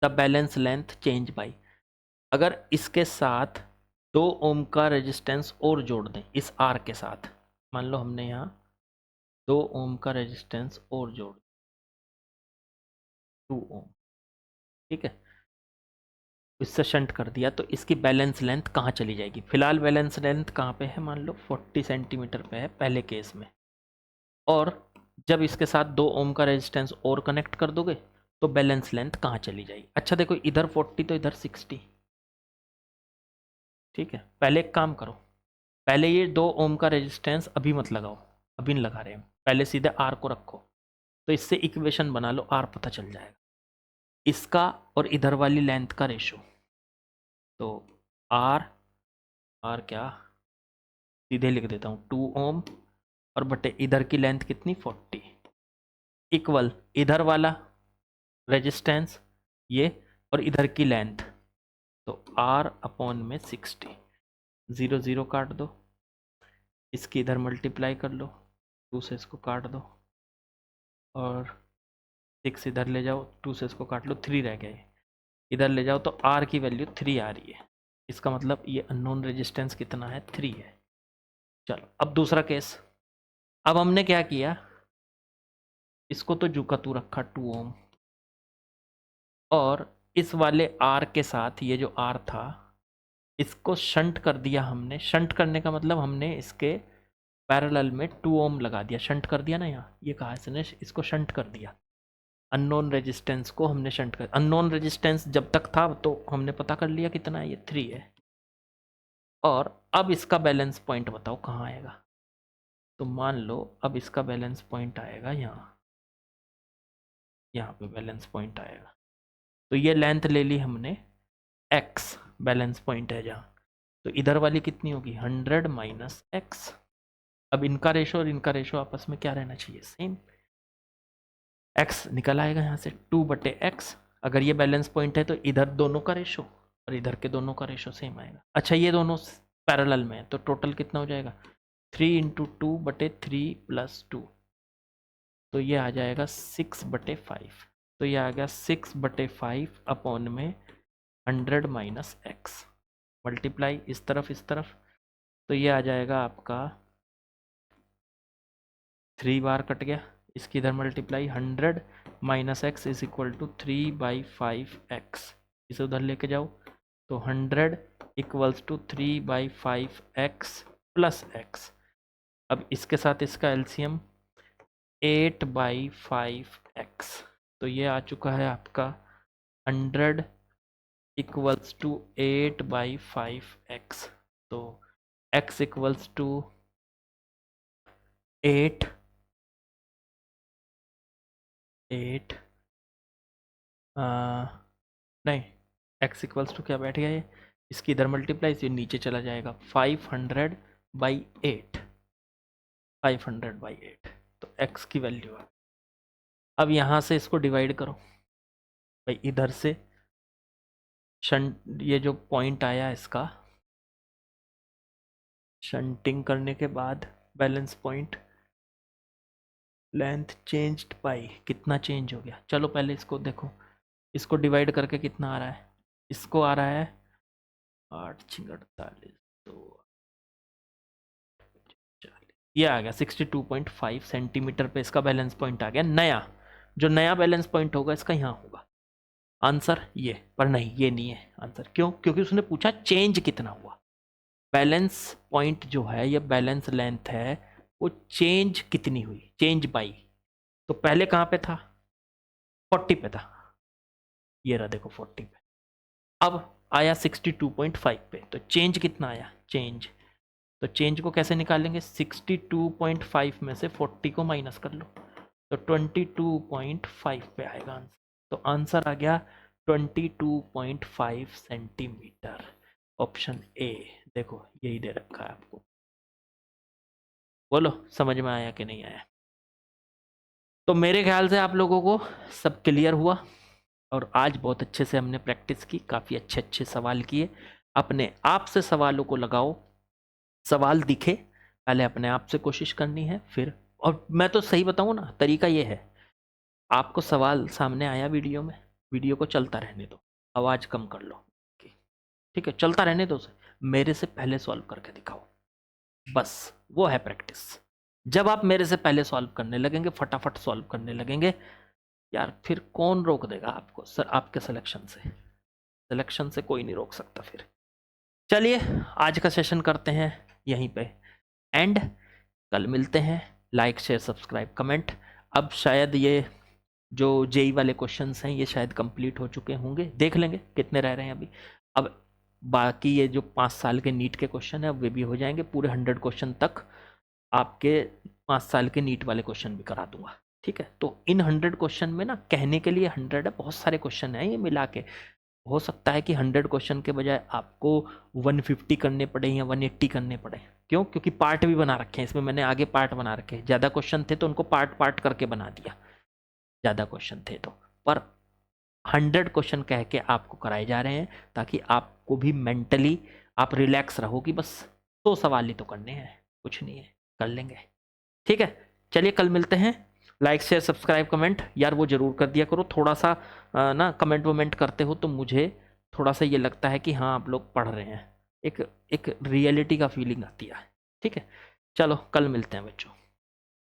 the balance length change by. अगर इसके साथ 2 ओम का रेजिस्टेंस और जोड़ दें इस R के साथ, मान लो हमने यहाँ 2 ओम का रेजिस्टेंस और जोड़ 2 ओम, ठीक है, इससे शंट कर दिया, तो इसकी बैलेंस लेंथ कहाँ चली जाएगी? फिलहाल बैलेंस लेंथ कहाँ पे है? मान लो 40 सेंटीमीटर पे है पहले केस में, और जब इसके साथ 2 ओम का रेजिस्टेंस और कनेक्ट कर दोगे तो बैलेंस लेंथ कहाँ चली जाएगी? अच्छा देखो, इधर 40 तो इधर 60। ठीक है, पहले एक काम करो, पहले ये 2 ओम का रेजिस्टेंस अभी मत लगाओ, अभी नहीं लगा रहे हम, पहले सीधे आर को रखो, तो इससे इक्वेशन बना लो, आर पता चल जाएगा, इसका और इधर वाली लेंथ का रेशो। तो आर आर क्या, सीधे लिख देता हूँ 2 ओम और बटे इधर की लेंथ कितनी 40, इक्वल इधर वाला रेजिस्टेंस ये और इधर की लेंथ, तो आर अपॉन में 60, 0 0 काट दो, इसकी इधर मल्टीप्लाई कर लो, 2 से इसको काट दो और 6 इधर ले जाओ, 2 से इसको काट लो, 3 रह गए, इधर ले जाओ तो आर की वैल्यू 3 आ रही है, इसका मतलब ये अननोन रेजिस्टेंस कितना है 3 है। चलो अब दूसरा केस, अब हमने क्या किया, इसको तो जू का तू रखा 2 ओम और इस वाले आर के साथ ये जो आर था इसको शंट कर दिया हमने, शंट करने का मतलब हमने इसके पैरेलल में 2 ओम लगा दिया, शंट कर दिया ना, यहाँ ये कहा इसने, इसको शंट कर दिया, अननोन रेजिस्टेंस को हमने शंट कर, अननोन रेजिस्टेंस जब तक था तो हमने पता कर लिया कितना है, ये 3 है, और अब इसका बैलेंस पॉइंट बताओ कहाँ आएगा, तो मान लो अब इसका बैलेंस पॉइंट आएगा यहाँ पे बैलेंस पॉइंट आएगा, तो ये लेंथ ले ली हमने x, बैलेंस पॉइंट है जहाँ, तो इधर वाली कितनी होगी 100 माइनस x, अब इनका रेशो और इनका रेशो आपस में क्या रहना चाहिए, सेम, x निकल आएगा यहाँ से 2/x, अगर ये बैलेंस पॉइंट है तो इधर दोनों का रेशो और इधर के दोनों का रेशो सेम आएगा। अच्छा ये दोनों पैरेलल में है तो टोटल कितना हो जाएगा 3 × 2/3 + 2, तो ये आ जाएगा 6/5, तो ये आ गया 6/5 अपॉन में 100 माइनस x, मल्टीप्लाई इस तरफ, तो ये आ जाएगा आपका 3 बार कट गया, इसकी इधर multiply 100 minus x is equal to 3/5x, इसे उधर लेके जाओ तो 100 equals to 3/5x plus x, अब इसके साथ इसका एलसीएम 8/5x, तो ये आ चुका है आपका 100 इक्वल्स टू 8/5x, तो x इक्वल्स टू 8 नहीं, x इक्वल्स टू क्या बैठ गया ये, इसकी इधर मल्टीप्लाई से नीचे चला जाएगा 500/8, 500/8, तो x की वैल्यू है। अब यहाँ से इसको डिवाइड करो भाई, इधर से शंट, ये जो पॉइंट आया इसका शंटिंग करने के बाद balance point, length changed by, कितना चेंज हो गया, चलो पहले इसको देखो, इसको डिवाइड करके कितना आ रहा है, इसको आ रहा है 8 × 48, तो ये आ गया 62.5 सेंटीमीटर पे इसका बैलेंस पॉइंट आ गया नया, जो नया बैलेंस पॉइंट होगा इसका यहाँ होगा आंसर ये, पर नहीं ये नहीं है आंसर, क्यों, क्योंकि उसने पूछा चेंज कितना हुआ, बैलेंस पॉइंट जो है ये बैलेंस लेंथ है, वो चेंज कितनी हुई, चेंज बाई, तो पहले कहाँ पे था 40 पे था, ये रहा देखो 40 पे, अब आया 62.5 पे, तो चेंज कितना आया, चेंज, तो चेंज को कैसे निकालेंगे, 62.5 में से 40 को माइनस कर लो, तो 22.5 पे आएगा आंसर, तो आंसर आ गया 22.5 सेंटीमीटर, ऑप्शन ए, देखो यही दे रखा है आपको, बोलो समझ में आया कि नहीं आया। तो मेरे ख्याल से आप लोगों को सब क्लियर हुआ और आज बहुत अच्छे से हमने प्रैक्टिस की, काफ़ी अच्छे अच्छे सवाल किए, अपने आप से सवालों को लगाओ, सवाल दिखे पहले अपने आप से कोशिश करनी है, फिर, और मैं तो सही बताऊँ ना, तरीका ये है, आपको सवाल सामने आया वीडियो में, वीडियो को चलता रहने दो, आवाज़ कम कर लो, ठीक है, चलता रहने दो, मेरे से पहले सॉल्व करके दिखाओ, बस वो है प्रैक्टिस, जब आप मेरे से पहले सॉल्व करने लगेंगे, फटाफट सॉल्व करने लगेंगे यार, फिर कौन रोक देगा आपको, सर आपके सिलेक्शन से कोई नहीं रोक सकता फिर। चलिए आज का सेशन करते हैं यहीं पे एंड, कल मिलते हैं, लाइक शेयर सब्सक्राइब कमेंट, अब शायद ये जो जेई वाले क्वेश्चंस हैं ये शायद कंप्लीट हो चुके होंगे, देख लेंगे कितने रह रहे हैं अभी। अब बाकी ये जो 5 साल के नीट के क्वेश्चन है वे भी हो जाएंगे पूरे 100 क्वेश्चन तक, आपके 5 साल के नीट वाले क्वेश्चन भी करा दूंगा, ठीक है। तो इन 100 क्वेश्चन में ना कहने के लिए 100 है, बहुत सारे क्वेश्चन हैं ये मिला के। हो सकता है कि 100 क्वेश्चन के बजाय आपको 150 करने पड़े या 180 करने पड़े। क्यों? क्योंकि पार्ट भी बना रखे हैं इसमें, मैंने आगे पार्ट बना रखे हैं। ज़्यादा क्वेश्चन थे तो उनको पार्ट पार्ट करके बना दिया, ज़्यादा क्वेश्चन थे तो। पर 100 क्वेश्चन कह के आपको कराए जा रहे हैं ताकि आपको भी मेंटली आप रिलैक्स रहो कि बस 100 सवाल ही तो करने हैं, कुछ नहीं है, कर लेंगे, ठीक है। चलिए कल मिलते हैं। लाइक शेयर सब्सक्राइब कमेंट यार वो जरूर कर दिया करो, थोड़ा सा ना कमेंट वमेंट करते हो तो मुझे थोड़ा सा ये लगता है कि हाँ आप लोग पढ़ रहे हैं, एक एक रियलिटी का फीलिंग आती है, ठीक है। चलो कल मिलते हैं बच्चों।